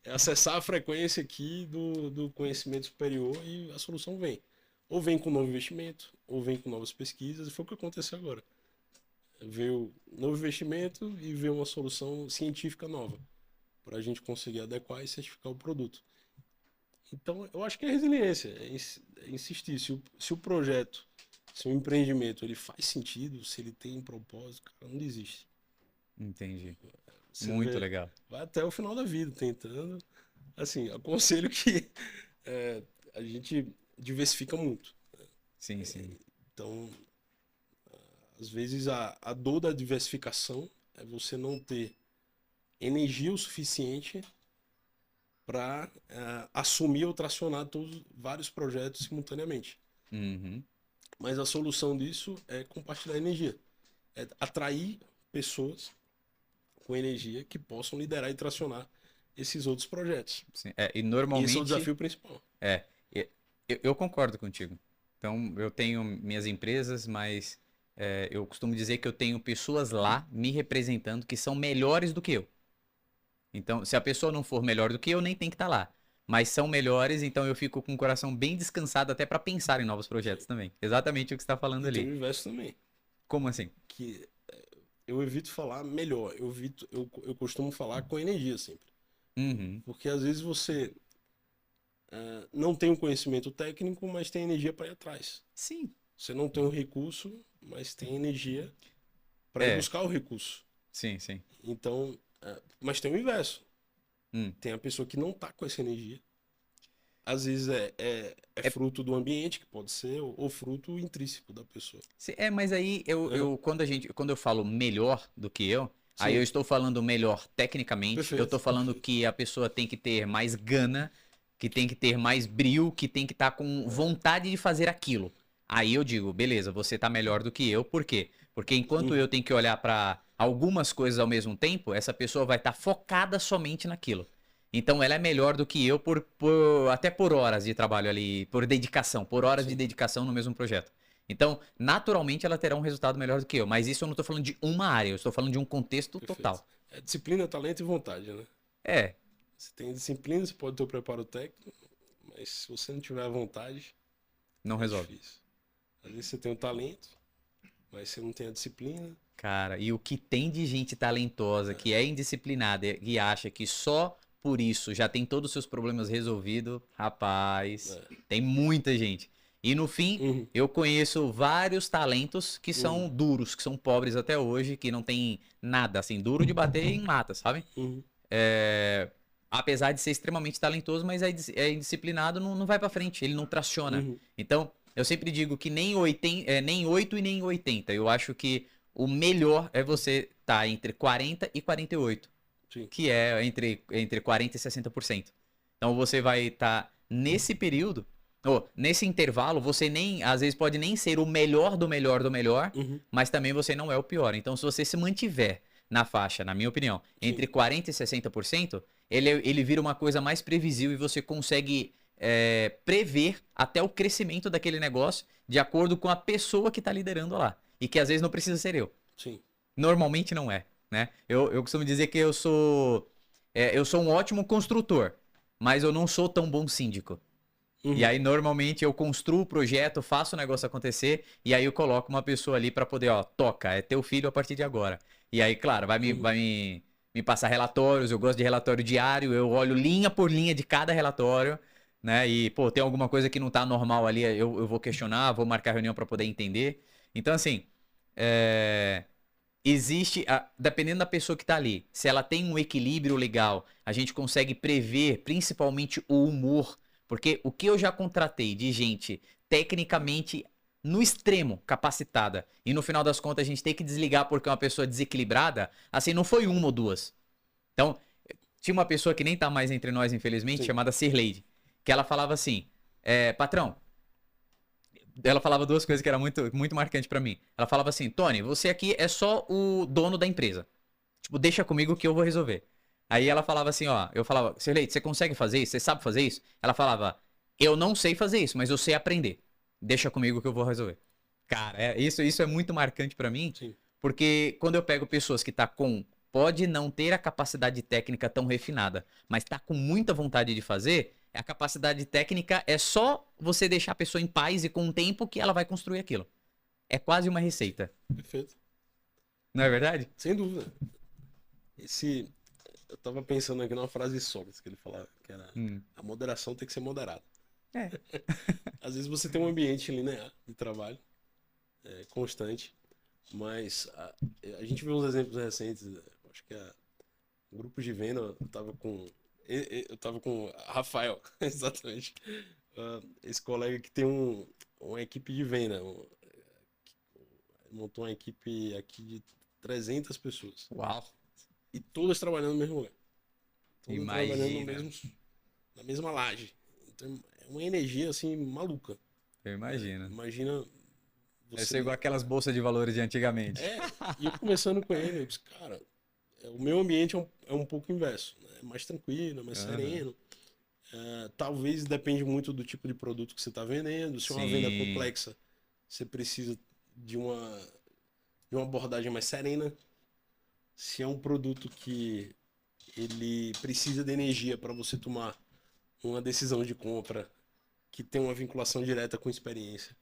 [SPEAKER 1] É acessar a frequência aqui do conhecimento superior e a solução vem. Ou vem com novo investimento, ou vem com novas pesquisas, e foi o que aconteceu agora. Veio novo investimento e veio uma solução científica nova para a gente conseguir adequar e certificar o produto. Então, eu acho que é resiliência, é insistir. Se o projeto, se o empreendimento ele faz sentido, se ele tem um propósito, cara, não desiste.
[SPEAKER 2] Entendi.
[SPEAKER 1] Você
[SPEAKER 2] Muito
[SPEAKER 1] vê,
[SPEAKER 2] legal.
[SPEAKER 1] vai até o final da vida tentando. Assim, aconselho que a gente diversifica muito.
[SPEAKER 2] Sim, sim.
[SPEAKER 1] Então, às vezes a dor da diversificação é você não ter energia o suficiente para assumir ou tracionar todos vários projetos simultaneamente.
[SPEAKER 2] Uhum.
[SPEAKER 1] Mas a solução disso é compartilhar energia, é atrair pessoas com energia que possam liderar e tracionar esses outros projetos.
[SPEAKER 2] Sim. E
[SPEAKER 1] E esse é o
[SPEAKER 2] normalmente,
[SPEAKER 1] desafio principal.
[SPEAKER 2] é, e- eu concordo contigo. Então, eu tenho minhas empresas, mas eu costumo dizer que eu tenho pessoas lá me representando que são melhores do que eu. Então, se a pessoa não for melhor do que eu, nem tem que estar lá. Mas são melhores, então eu fico com o coração bem descansado até para pensar em novos projetos
[SPEAKER 1] Sim.
[SPEAKER 2] também. Exatamente o que você está falando
[SPEAKER 1] E tem
[SPEAKER 2] ali.
[SPEAKER 1] o inverso também,
[SPEAKER 2] Como assim?
[SPEAKER 1] que eu evito falar melhor, eu costumo falar com energia sempre.
[SPEAKER 2] Uhum.
[SPEAKER 1] Porque às vezes você não tem o conhecimento técnico, mas tem energia para ir atrás.
[SPEAKER 2] Sim.
[SPEAKER 1] Você não tem o recurso, mas tem energia para ir
[SPEAKER 2] É,
[SPEAKER 1] buscar o recurso.
[SPEAKER 2] sim, sim.
[SPEAKER 1] Então, mas tem o inverso.
[SPEAKER 2] Hum.
[SPEAKER 1] Tem a pessoa que não tá com essa energia. Às vezes é
[SPEAKER 2] É,
[SPEAKER 1] fruto do ambiente, que pode ser, ou fruto intrínseco da pessoa.
[SPEAKER 2] mas aí
[SPEAKER 1] Aham.
[SPEAKER 2] quando eu falo melhor do que eu, aí eu
[SPEAKER 1] Sim,
[SPEAKER 2] estou falando melhor tecnicamente, eu estou
[SPEAKER 1] perfeito,
[SPEAKER 2] falando
[SPEAKER 1] perfeito.
[SPEAKER 2] que a pessoa tem que ter mais gana, que tem que ter mais brio, que tem que estar com vontade de fazer aquilo. Aí eu digo, beleza, você está melhor do que eu, por quê? Porque enquanto eu
[SPEAKER 1] Uhum,
[SPEAKER 2] tenho que olhar para algumas coisas ao mesmo tempo, essa pessoa vai estar focada somente naquilo. Então ela é melhor do que eu até por horas de trabalho ali, por dedicação, por horas de
[SPEAKER 1] sim,
[SPEAKER 2] dedicação no mesmo projeto. Então, naturalmente, ela terá um resultado melhor do que eu. Mas isso eu não estou falando de uma área, eu estou falando de um contexto
[SPEAKER 1] perfeito.
[SPEAKER 2] total.
[SPEAKER 1] É disciplina, talento e vontade, né?
[SPEAKER 2] É,
[SPEAKER 1] Você tem disciplina, você pode ter o preparo técnico, mas se você não tiver a vontade,
[SPEAKER 2] não
[SPEAKER 1] é
[SPEAKER 2] resolve.
[SPEAKER 1] difícil. Às vezes você tem o talento, mas você não tem a disciplina.
[SPEAKER 2] Cara, e o que tem de gente talentosa que é indisciplinada e acha que só por isso já tem todos os seus problemas resolvidos, rapaz,
[SPEAKER 1] É.
[SPEAKER 2] tem muita gente. E no fim,
[SPEAKER 1] Uhum,
[SPEAKER 2] eu conheço vários talentos que são
[SPEAKER 1] uhum,
[SPEAKER 2] duros, que são pobres até hoje, que não tem nada, assim, duro de bater em mata, sabe?
[SPEAKER 1] uhum,
[SPEAKER 2] É, apesar de ser extremamente talentoso, mas é indisciplinado, não vai pra frente, ele não traciona.
[SPEAKER 1] uhum.
[SPEAKER 2] Então, eu sempre digo que nem 8 e nem 80. Eu acho que o melhor é você estar entre 40 e 48,
[SPEAKER 1] Sim,
[SPEAKER 2] que é entre 40 e 60%. Então, você vai estar nesse período, ou nesse intervalo, você nem, às vezes pode nem ser o melhor do melhor do melhor,
[SPEAKER 1] uhum,
[SPEAKER 2] mas também você não é o pior. Então, se você se mantiver na faixa, na minha opinião,
[SPEAKER 1] sim,
[SPEAKER 2] entre 40 e 60%, ele vira uma coisa mais previsível e você consegue prever até o crescimento daquele negócio de acordo com a pessoa que está liderando lá. E que às vezes não precisa ser eu.
[SPEAKER 1] sim.
[SPEAKER 2] Normalmente não é, né? Eu costumo dizer que eu sou um ótimo construtor, mas eu não sou tão bom síndico. E
[SPEAKER 1] Uhum,
[SPEAKER 2] aí, normalmente, eu construo o projeto, faço o negócio acontecer, e aí eu coloco uma pessoa ali para poder, ó, toca, é teu filho a partir de agora. E aí, claro,
[SPEAKER 1] uhum,
[SPEAKER 2] me passar relatórios, eu gosto de relatório diário, eu olho linha por linha de cada relatório, né? E, pô, tem alguma coisa que não tá normal ali, eu vou questionar, vou marcar reunião para poder entender. Então, assim, é, existe, dependendo da pessoa que tá ali, se ela tem um equilíbrio legal, a gente consegue prever principalmente o humor, porque o que eu já contratei de gente tecnicamente no extremo capacitada e no final das contas a gente tem que desligar porque é uma pessoa desequilibrada, assim, não foi uma ou duas. Então, tinha uma pessoa que nem tá mais entre nós, infelizmente,
[SPEAKER 1] Sim.
[SPEAKER 2] chamada Sirleide, que ela falava assim, patrão, ela falava duas coisas que era muito, muito marcante pra mim. Ela falava assim, Tony, você aqui é só o dono da empresa. Tipo, deixa comigo que eu vou resolver. Aí ela falava assim, ó, eu falava, Sirleide, você consegue fazer isso? Você sabe fazer isso? Ela falava, eu não sei fazer isso, mas eu sei aprender. Deixa comigo que eu vou resolver. Cara, isso é muito marcante pra mim,
[SPEAKER 1] Sim.
[SPEAKER 2] porque quando eu pego pessoas que tá com, pode não ter a capacidade técnica tão refinada, mas tá com muita vontade de fazer, a capacidade técnica é só você deixar a pessoa em paz e com o tempo que ela vai construir aquilo. É quase uma receita.
[SPEAKER 1] Perfeito.
[SPEAKER 2] Não é verdade?
[SPEAKER 1] Sem dúvida. Esse, eu tava pensando aqui numa frase de Sócrates que ele falava, que era a moderação tem que ser moderada.
[SPEAKER 2] É.
[SPEAKER 1] Às vezes você tem um ambiente linear de trabalho, constante, mas a gente vê uns exemplos recentes, acho que o grupo de venda, eu tava com Rafael, exatamente, esse colega que tem uma equipe de venda, montou uma equipe aqui de 300 pessoas,
[SPEAKER 2] Uau.
[SPEAKER 1] e todas trabalhando no mesmo lugar, todas trabalhando
[SPEAKER 2] Imagina.
[SPEAKER 1] na mesma laje, então é uma energia assim maluca,
[SPEAKER 2] Eu
[SPEAKER 1] né?
[SPEAKER 2] imagino.
[SPEAKER 1] Imagina
[SPEAKER 2] Deve ser
[SPEAKER 1] você.
[SPEAKER 2] igual aquelas bolsas de valores de antigamente.
[SPEAKER 1] E eu conversando com ele, eu disse, cara, o meu ambiente é um pouco inverso, né? É mais tranquilo, é mais
[SPEAKER 2] Aham.
[SPEAKER 1] sereno. Talvez depende muito do tipo de produto que você está vendendo. Se é uma venda
[SPEAKER 2] Sim.
[SPEAKER 1] complexa, você precisa de uma abordagem mais serena. Se é um produto que ele precisa de energia para você tomar uma decisão de compra que tem uma vinculação direta com experiência,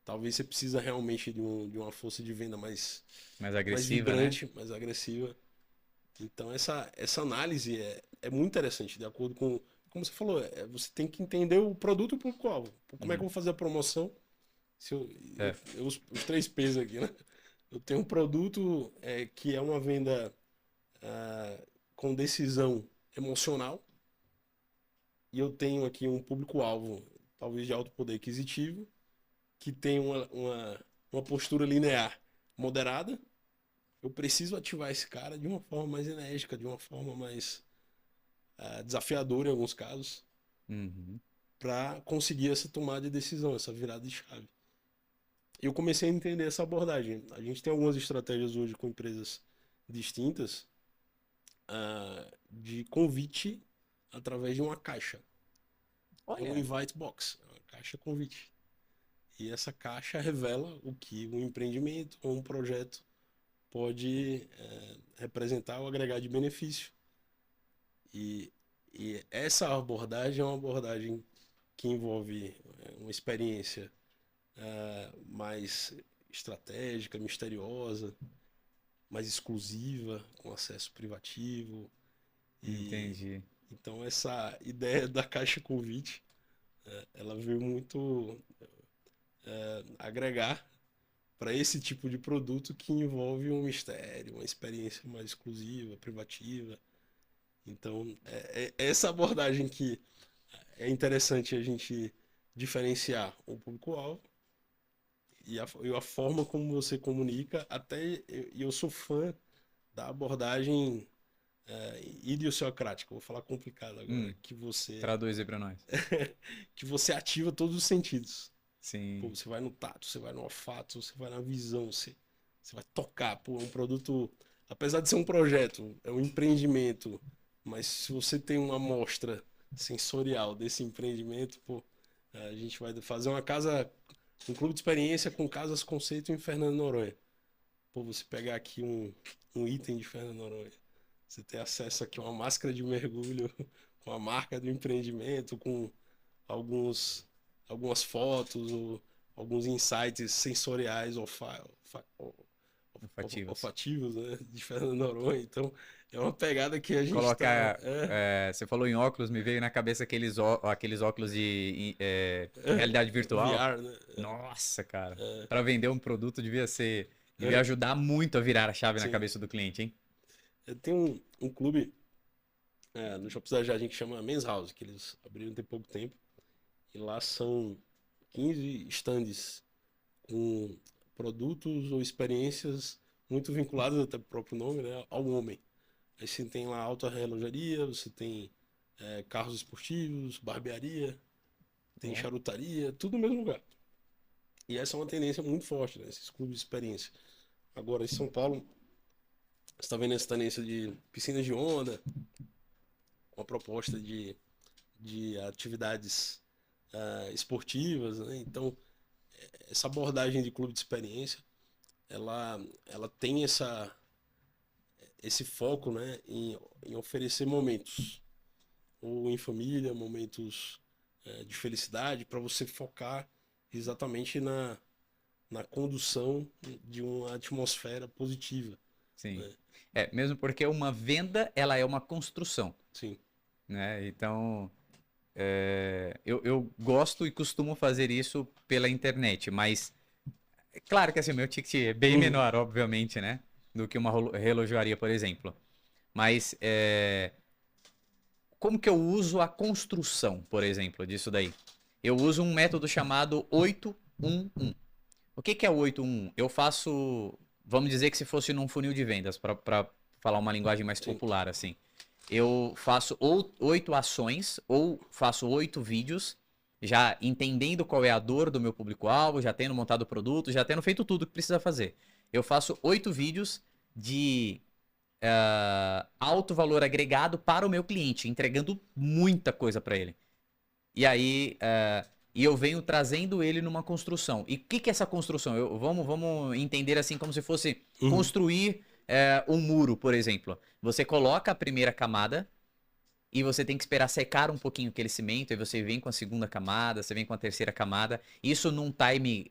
[SPEAKER 1] talvez você precisa realmente de uma força de venda
[SPEAKER 2] Mais
[SPEAKER 1] mais
[SPEAKER 2] agressiva, né?
[SPEAKER 1] vibrante, mais agressiva. Então essa análise é muito interessante, de acordo com, como você falou, você tem que entender o produto e o público-alvo. Como é que eu vou fazer a promoção? Se
[SPEAKER 2] É.
[SPEAKER 1] os três P's aqui, né? Eu tenho um produto que é uma venda com decisão emocional e eu tenho aqui um público-alvo, talvez de alto poder aquisitivo, que tem uma postura linear moderada. Eu preciso ativar esse cara de uma forma mais enérgica, de uma forma mais desafiadora em alguns casos,
[SPEAKER 2] Uhum.
[SPEAKER 1] para conseguir essa tomada de decisão, essa virada de chave. Eu comecei a entender essa abordagem. A gente tem algumas estratégias hoje com empresas distintas de convite através de uma caixa. É um
[SPEAKER 2] Olha,
[SPEAKER 1] invite box, é uma caixa convite. E essa caixa revela o que um empreendimento ou um projeto pode representar ou agregar de benefício. E, e essa abordagem é uma abordagem que envolve uma experiência mais estratégica, misteriosa, mais exclusiva, com acesso privativo. E
[SPEAKER 2] entendi.
[SPEAKER 1] então essa ideia da caixa convite, ela veio muito agregar para esse tipo de produto que envolve um mistério, uma experiência mais exclusiva, privativa. Então, essa abordagem que é interessante a gente diferenciar o público-alvo e a forma como você comunica. Até eu sou fã da abordagem idiosincrática. Vou falar complicado agora.
[SPEAKER 2] Traduz aí pra nós.
[SPEAKER 1] Que você ativa todos os sentidos. Pô,
[SPEAKER 2] Sim.
[SPEAKER 1] você vai no tato, você vai no olfato, você vai na visão, você vai tocar. Pô, é um produto, apesar de ser um projeto, é um empreendimento, mas se você tem uma amostra sensorial desse empreendimento, pô, a gente vai fazer um clube de experiência com casas conceito em Fernando de Noronha. Pô, você pegar aqui um item de Fernando de Noronha, você ter acesso aqui a uma máscara de mergulho com a marca do empreendimento, com alguns, algumas fotos, ou alguns insights sensoriais
[SPEAKER 2] Olfativos.
[SPEAKER 1] olfativos, né, de Fernando de Noronha. Então, é uma pegada que a gente está.
[SPEAKER 2] Colocar. Você falou em óculos, me veio na cabeça aqueles óculos de realidade virtual.
[SPEAKER 1] VR, né?
[SPEAKER 2] Nossa, cara. Para vender um produto devia ser Devia ajudar muito a virar a chave na
[SPEAKER 1] Sim.
[SPEAKER 2] cabeça do cliente, hein?
[SPEAKER 1] Tem um clube no Shopping da Jardim que chama Men's House, que eles abriram tem pouco tempo. E lá são 15 stands com produtos ou experiências muito vinculadas, até o próprio nome, né, ao homem. Aí você tem lá alta relojaria, você tem carros esportivos, barbearia, tem charutaria, tudo no mesmo lugar. E essa é uma tendência muito forte, né, esses clubes de experiência. Agora, em São Paulo, você está vendo essa tendência de piscinas de onda, uma proposta de atividades esportivas, né? Então, essa abordagem de clube de experiência, ela tem esse foco, né, em oferecer momentos, ou em família, momentos de felicidade, para você focar exatamente na condução de uma atmosfera positiva.
[SPEAKER 2] Sim.
[SPEAKER 1] Né?
[SPEAKER 2] Mesmo porque uma venda, ela é uma construção,
[SPEAKER 1] Sim.
[SPEAKER 2] né? Então, eu gosto e costumo fazer isso pela internet, mas é claro que assim, o meu ticket é bem menor, obviamente, né? Do que uma relojoaria, por exemplo. Mas como que eu uso a construção, por exemplo, disso daí? Eu uso um método chamado 8-1-1. O que é o 8-1-1? Eu faço, vamos dizer que se fosse num funil de vendas, para falar uma linguagem mais popular, assim. Eu faço 8 ações ou faço 8 vídeos, já entendendo qual é a dor do meu público-alvo, já tendo montado o produto, já tendo feito tudo que precisa fazer. Eu faço 8 vídeos de alto valor agregado para o meu cliente, entregando muita coisa para ele. E aí, e eu venho trazendo ele numa construção. E o que é essa construção? Vamos entender assim como se fosse construir um muro, por exemplo. Você coloca a primeira camada e você tem que esperar secar um pouquinho aquele cimento, aí você vem com a segunda camada, você vem com a terceira camada. Isso num time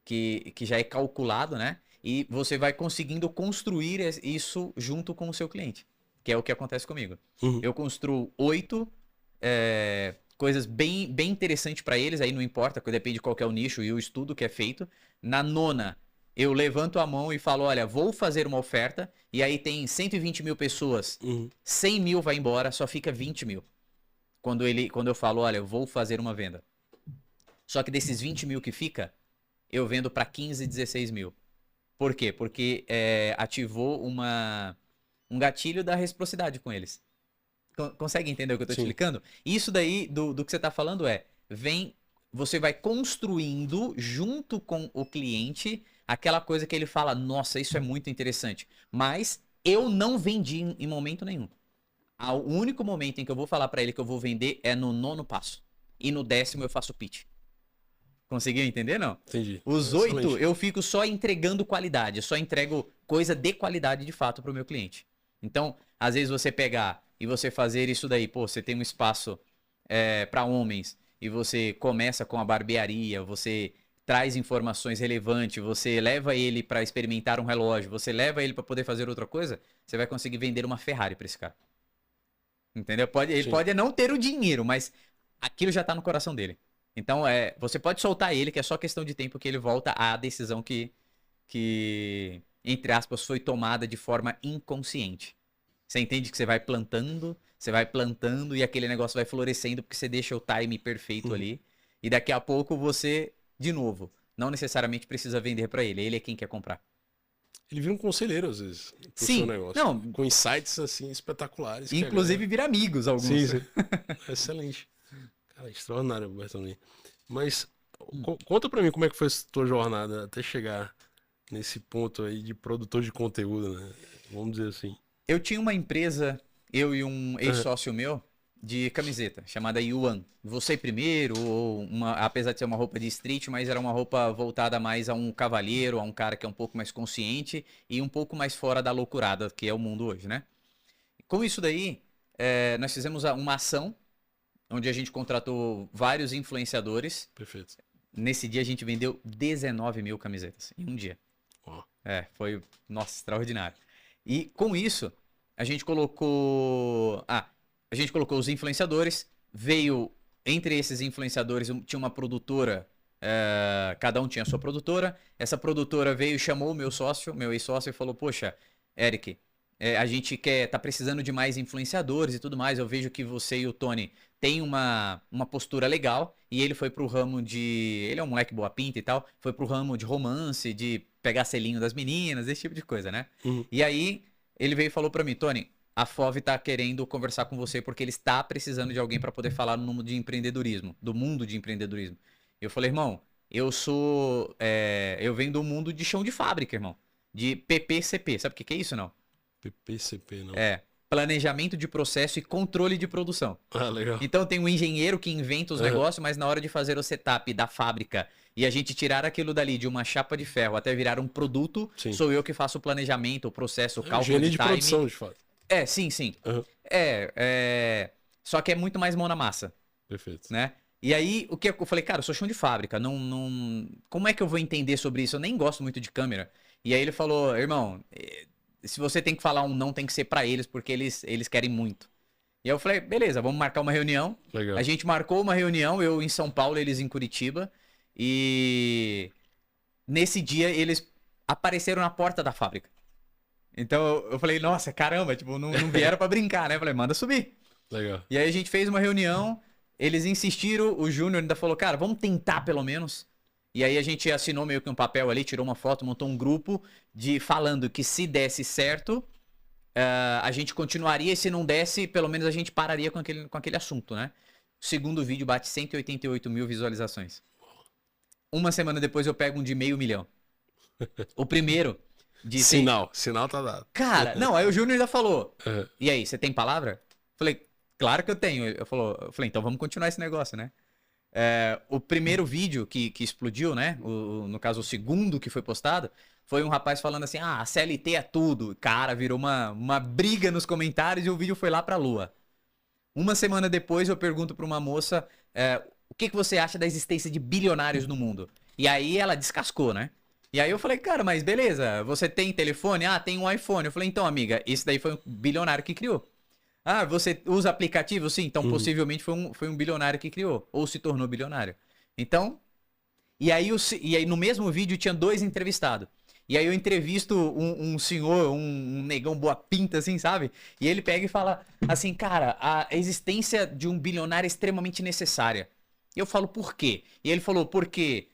[SPEAKER 2] que já é calculado, né? E você vai conseguindo construir isso junto com o seu cliente, que é o que acontece comigo. Eu construo 8 coisas bem interessantes para eles, aí não importa, depende de qual que é o nicho e o estudo que é feito. Na nona, eu levanto a mão e falo, olha, vou fazer uma oferta, e aí tem 120 mil pessoas, 100 mil vai embora, só fica 20 mil. Quando eu falo, olha, eu vou fazer uma venda. Só que desses 20 mil que fica, eu vendo para 15, 16 mil. Por quê? Porque ativou um gatilho da reciprocidade com eles. Consegue entender o que eu estou te explicando? Isso daí, do que você está falando você vai construindo junto com o cliente aquela coisa que ele fala, nossa, isso é muito interessante. Mas eu não vendi em momento nenhum. O único momento em que eu vou falar para ele que eu vou vender é no 9º passo. E no 10º eu faço pitch. Conseguiu entender, não?
[SPEAKER 1] Entendi.
[SPEAKER 2] Os 8 eu fico só entregando qualidade. Eu só entrego coisa de qualidade de fato para o meu cliente. Então, às vezes você pegar e você fazer isso daí, pô, você tem um espaço para homens e você começa com a barbearia, você traz informações relevantes, você leva ele para experimentar um relógio, você leva ele para poder fazer outra coisa, você vai conseguir vender uma Ferrari para esse cara. Entendeu? Ele pode não ter o dinheiro, mas aquilo já tá no coração dele. Então, você pode soltar ele, que é só questão de tempo que ele volta à decisão que entre aspas, foi tomada de forma inconsciente. Você entende que você vai plantando e aquele negócio vai florescendo porque você deixa o time perfeito ali. E daqui a pouco você, de novo, não necessariamente precisa vender para ele. Ele é quem quer comprar.
[SPEAKER 1] Ele vira um conselheiro, às vezes, pro
[SPEAKER 2] Sim,
[SPEAKER 1] seu negócio.
[SPEAKER 2] não,
[SPEAKER 1] com insights, assim, espetaculares.
[SPEAKER 2] inclusive vira amigos alguns.
[SPEAKER 1] Sim. Excelente. Cara, extraordinário, Bertolini. Mas conta pra mim como é que foi a tua jornada até chegar nesse ponto aí de produtor de conteúdo, né? Vamos dizer assim.
[SPEAKER 2] Eu tinha uma empresa, eu e um ex-sócio meu, de camiseta, chamada Yuan. Você primeiro, apesar de ser uma roupa de street, mas era uma roupa voltada mais a um cavalheiro, a um cara que é um pouco mais consciente e um pouco mais fora da loucurada, que é o mundo hoje, né? Com isso daí, nós fizemos uma ação, onde a gente contratou vários influenciadores.
[SPEAKER 1] Perfeito.
[SPEAKER 2] Nesse dia a gente vendeu 19 mil camisetas, em um dia.
[SPEAKER 1] Oh.
[SPEAKER 2] Foi, nossa, extraordinário. E com isso, a gente colocou os influenciadores, veio, entre esses influenciadores, tinha uma produtora cada um tinha a sua produtora. Essa produtora veio e chamou o meu sócio, meu ex-sócio, e falou: Poxa, Eric, a gente tá precisando de mais influenciadores e tudo mais. Eu vejo que você e o Tony têm uma postura legal. E ele foi pro ramo de. Ele é um moleque boa pinta e tal. Foi pro ramo de romance, de pegar selinho das meninas, esse tipo de coisa, né? E aí ele veio e falou pra mim: Tony, a FOV tá querendo conversar com você porque ele está precisando de alguém para poder falar no mundo de empreendedorismo, do mundo de empreendedorismo. Eu falei: irmão, eu venho do mundo de chão de fábrica, irmão. De PPCP. Sabe o que é isso, não?
[SPEAKER 1] PPCP, não.
[SPEAKER 2] Planejamento de processo e controle de produção.
[SPEAKER 1] Ah, legal.
[SPEAKER 2] Então tem um engenheiro que inventa os negócios, mas na hora de fazer o setup da fábrica e a gente tirar aquilo dali de uma chapa de ferro até virar um produto,
[SPEAKER 1] Sim.
[SPEAKER 2] sou eu que faço o planejamento, o processo, o cálculo
[SPEAKER 1] Engenharia
[SPEAKER 2] de
[SPEAKER 1] de
[SPEAKER 2] time.
[SPEAKER 1] produção, de fato.
[SPEAKER 2] Sim.
[SPEAKER 1] Uhum.
[SPEAKER 2] Só que é muito mais mão na massa,
[SPEAKER 1] Perfeito.
[SPEAKER 2] né? E aí, o que eu falei, cara, eu sou chão de fábrica, como é que eu vou entender sobre isso? Eu nem gosto muito de câmera. E aí ele falou: irmão, se você tem que falar um não, tem que ser pra eles, porque eles querem muito. E aí eu falei: beleza, vamos marcar uma reunião.
[SPEAKER 1] Legal.
[SPEAKER 2] A gente marcou uma reunião, eu em São Paulo, eles em Curitiba. E nesse dia eles apareceram na porta da fábrica. Então eu falei: nossa, caramba, tipo, não vieram pra brincar, né? Eu falei: manda subir.
[SPEAKER 1] Legal.
[SPEAKER 2] E aí a gente fez uma reunião, eles insistiram, o Júnior ainda falou: cara, vamos tentar pelo menos. E aí a gente assinou meio que um papel ali, tirou uma foto, montou um grupo falando que se desse certo, a gente continuaria, e se não desse, pelo menos a gente pararia com aquele assunto, né? O segundo vídeo bate 188 mil visualizações. Uma semana depois eu pego um de 500 mil. O primeiro de...
[SPEAKER 1] Sinal tá dado.
[SPEAKER 2] Cara, não, aí o Júnior ainda falou: e aí, você tem palavra? Falei: claro que eu tenho. Eu falei: então vamos continuar esse negócio, né? O primeiro vídeo que explodiu, né? No caso, o segundo que foi postado, foi um rapaz falando assim: a CLT é tudo. Cara, virou uma briga nos comentários e o vídeo foi lá pra lua. Uma semana depois eu pergunto pra uma moça: o que você acha da existência de bilionários no mundo? E aí ela descascou, né? E aí eu falei: cara, mas beleza, você tem telefone? Tem um iPhone. Eu falei: então, amiga, esse daí foi um bilionário que criou. Você usa aplicativo? Sim, então possivelmente foi um bilionário que criou, ou se tornou bilionário. Então, e aí no mesmo vídeo tinha 2 entrevistados. E aí eu entrevisto um senhor, um negão boa pinta, assim, sabe? E ele pega e fala assim: cara, a existência de um bilionário é extremamente necessária. E eu falo: por quê? E ele falou: porque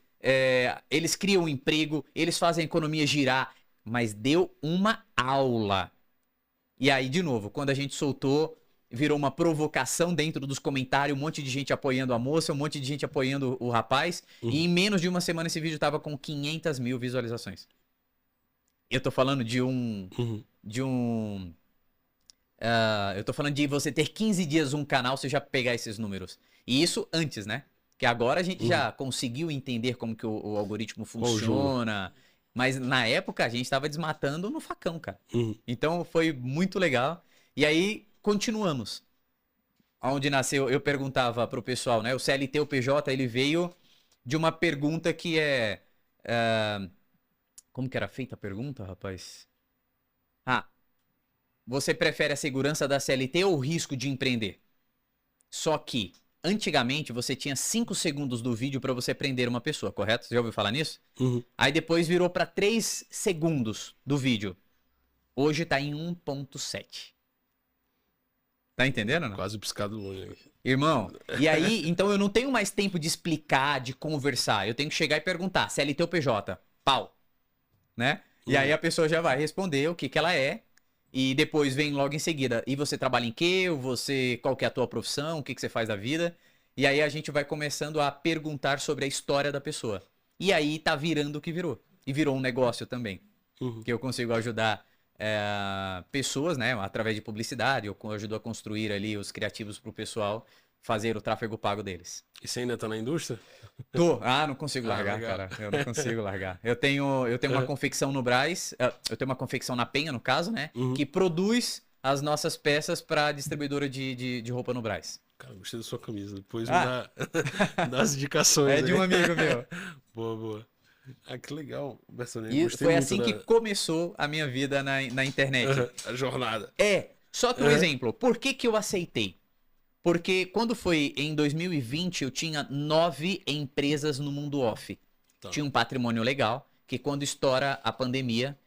[SPEAKER 2] eles criam um emprego, eles fazem a economia girar, mas deu uma aula. E aí, de novo, quando a gente soltou, virou uma provocação dentro dos comentários, um monte de gente apoiando a moça, um monte de gente apoiando o rapaz. E em menos de uma semana esse vídeo tava com 500 mil visualizações. Eu tô falando eu tô falando de você ter 15 dias um canal, você já pegar esses números. E isso antes, né? Que agora a gente já conseguiu entender como que o algoritmo funciona. Mas na época a gente tava desmatando no facão, cara. Então foi muito legal. E aí continuamos. Onde nasceu, eu perguntava pro pessoal, né? O CLT, o PJ, ele veio de uma pergunta que como que era feita a pergunta, rapaz? Você prefere a segurança da CLT ou o risco de empreender? Só que antigamente você tinha 5 segundos do vídeo para você prender uma pessoa, correto? Você já ouviu falar nisso? Aí depois virou para 3 segundos do vídeo. Hoje tá em 1.7. Tá entendendo, não?
[SPEAKER 1] Quase piscado longe.
[SPEAKER 2] Irmão, e aí, então eu não tenho mais tempo de explicar, de conversar. Eu tenho que chegar e perguntar: CLT ou PJ? Pau. Né? E aí a pessoa já vai responder o que ela é. E depois vem logo em seguida: e você trabalha em quê? Qual que é a tua profissão? O que você faz da vida? E aí a gente vai começando a perguntar sobre a história da pessoa. E aí tá virando o que virou. E virou um negócio também. Que eu consigo ajudar pessoas, né? Através de publicidade. Eu ajudo a construir ali os criativos pro pessoal fazer o tráfego pago deles.
[SPEAKER 1] E você ainda tá na indústria?
[SPEAKER 2] Tô. Não consigo largar, cara. Eu não consigo largar. Eu tenho uma confecção no Brás, eu tenho uma confecção na Penha, no caso, né? Que produz as nossas peças para distribuidora de roupa no Brás.
[SPEAKER 1] Cara, gostei da sua camisa. Depois me dá as indicações.
[SPEAKER 2] É de um amigo meu.
[SPEAKER 1] Boa. Que legal, Bertone.
[SPEAKER 2] E foi assim que começou a minha vida na internet.
[SPEAKER 1] A jornada.
[SPEAKER 2] Só que um exemplo, por que eu aceitei? Porque quando foi em 2020, eu tinha 9 empresas no mundo off.
[SPEAKER 1] Tá.
[SPEAKER 2] Tinha um patrimônio legal, que quando estoura a pandemia,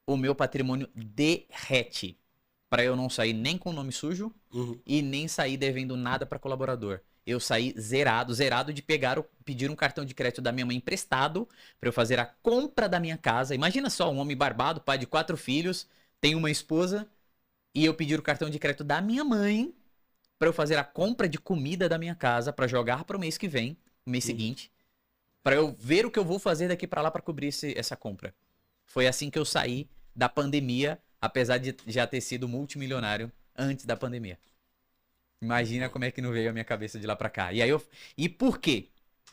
[SPEAKER 2] o meu patrimônio derrete. Para eu não sair nem com nome sujo
[SPEAKER 1] Uhum.
[SPEAKER 2] e nem sair devendo nada para colaborador. Eu saí zerado de pedir um cartão de crédito da minha mãe emprestado para eu fazer a compra da minha casa. Imagina só, um homem barbado, pai de 4 filhos, tem uma esposa, e eu pedir o cartão de crédito da minha mãe para eu fazer a compra de comida da minha casa para jogar para o mês que vem, no mês seguinte, para eu ver o que eu vou fazer daqui para lá para cobrir essa compra. Foi assim que eu saí da pandemia, apesar de já ter sido multimilionário antes da pandemia. Imagina como é que não veio a minha cabeça de lá para cá. E por quê?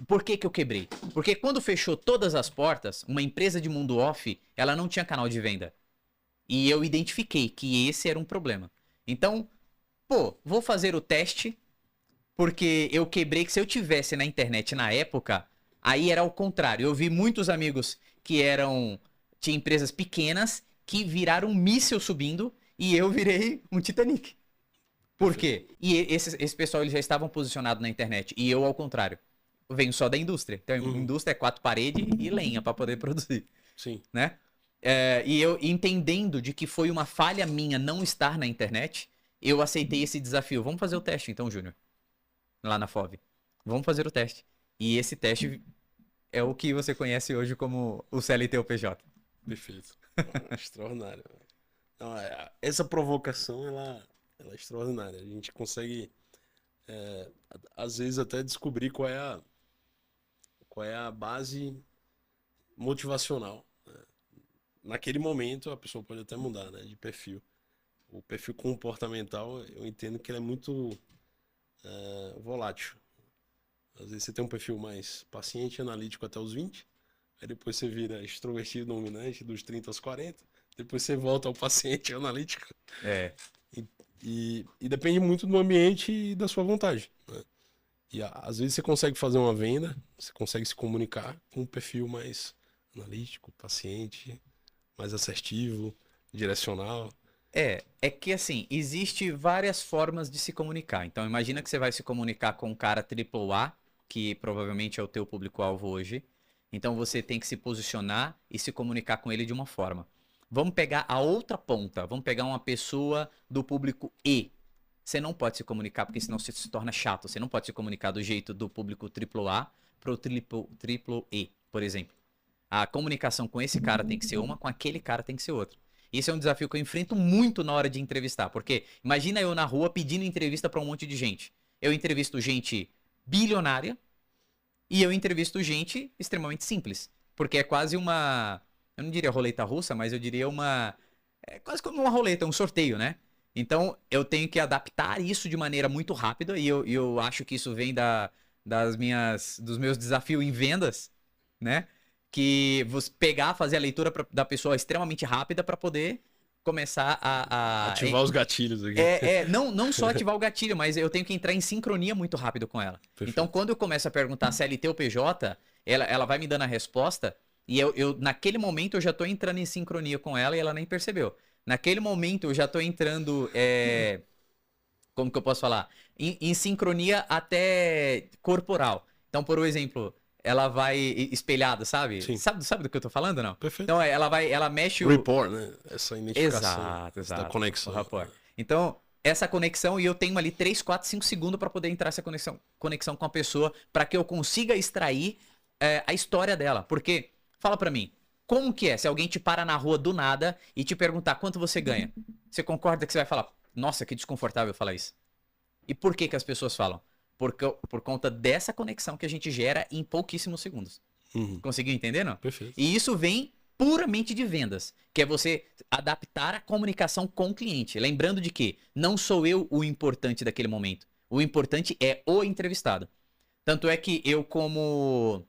[SPEAKER 2] Por que que eu quebrei? Porque quando fechou todas as portas, uma empresa de mundo off, ela não tinha canal de venda. E eu identifiquei que esse era um problema. Então, pô, vou fazer o teste, porque eu quebrei que se eu tivesse na internet na época, aí era o contrário. Eu vi muitos amigos que tinha empresas pequenas que viraram um míssil subindo e eu virei um Titanic. Por quê? E esse pessoal eles já estavam posicionados na internet e eu ao contrário. Eu venho só da indústria. Então, a indústria é 4 paredes e lenha para poder produzir,
[SPEAKER 1] Sim.
[SPEAKER 2] né? E eu entendendo de que foi uma falha minha não estar na internet, eu aceitei esse desafio. Vamos fazer o teste então, Júnior. Lá na FOV. Vamos fazer o teste. E esse teste é o que você conhece hoje como o CLT ou PJ.
[SPEAKER 1] Perfeito. Extraordinário. Não, essa provocação, ela é extraordinária. A gente consegue, às vezes, até descobrir qual é a base motivacional. Naquele momento, a pessoa pode até mudar, né, de perfil. O perfil comportamental, eu entendo que ele é muito volátil. Às vezes você tem um perfil mais paciente e analítico até os 20, aí depois você vira extrovertido dominante dos 30 aos 40, depois você volta ao paciente analítico. E depende muito do ambiente e da sua vontade, né? E às vezes você consegue fazer uma venda, você consegue se comunicar com um perfil mais analítico, paciente, mais assertivo, direcional.
[SPEAKER 2] É que assim, existe várias formas de se comunicar. Então, imagina que você vai se comunicar com um cara AAA, que provavelmente é o teu público-alvo hoje. Então, você tem que se posicionar e se comunicar com ele de uma forma. Vamos pegar a outra ponta. Vamos pegar uma pessoa do público E. Você não pode se comunicar, porque senão você se torna chato. Você não pode se comunicar do jeito do público AAA para o triplo E, por exemplo. A comunicação com esse cara tem que ser uma, com aquele cara tem que ser outra. Esse é um desafio que eu enfrento muito na hora de entrevistar, porque imagina eu na rua pedindo entrevista para um monte de gente. Eu entrevisto gente bilionária e eu entrevisto gente extremamente simples, porque é quase uma, eu não diria roleta russa, mas eu diria é quase como uma roleta, um sorteio, né? Então eu tenho que adaptar isso de maneira muito rápida e eu acho que isso vem dos meus desafios em vendas, né? Que você pegar, fazer a leitura da pessoa extremamente rápida para poder começar a
[SPEAKER 1] ativar os gatilhos aqui.
[SPEAKER 2] Não só ativar o gatilho, mas eu tenho que entrar em sincronia muito rápido com ela.
[SPEAKER 1] Perfeito.
[SPEAKER 2] Então, quando eu começo a perguntar CLT ou PJ, ela vai me dando a resposta e naquele momento eu já tô entrando em sincronia com ela e ela nem percebeu. Naquele momento eu já tô entrando, como que eu posso falar? Em sincronia até corporal. Então, por exemplo, ela vai espelhada, sabe?
[SPEAKER 1] Sim.
[SPEAKER 2] Sabe do que eu tô falando, não?
[SPEAKER 1] Perfeito.
[SPEAKER 2] Então, ela mexe
[SPEAKER 1] o rapport, né? Essa identificação.
[SPEAKER 2] Exato.
[SPEAKER 1] Da conexão.
[SPEAKER 2] O rapport. Então, essa conexão, e eu tenho ali 3, 4, 5 segundos para poder entrar essa conexão com a pessoa, para que eu consiga extrair a história dela. Porque, fala pra mim, como que é se alguém te para na rua do nada e te perguntar quanto você ganha? Você concorda que você vai falar, nossa, que desconfortável falar isso? E por que as pessoas falam? Por conta dessa conexão que a gente gera em pouquíssimos segundos. Conseguiu entender, não?
[SPEAKER 1] Perfeito.
[SPEAKER 2] E isso vem puramente de vendas, que é você adaptar a comunicação com o cliente. Lembrando de que não sou eu o importante daquele momento. O importante é o entrevistado. Tanto é que eu, como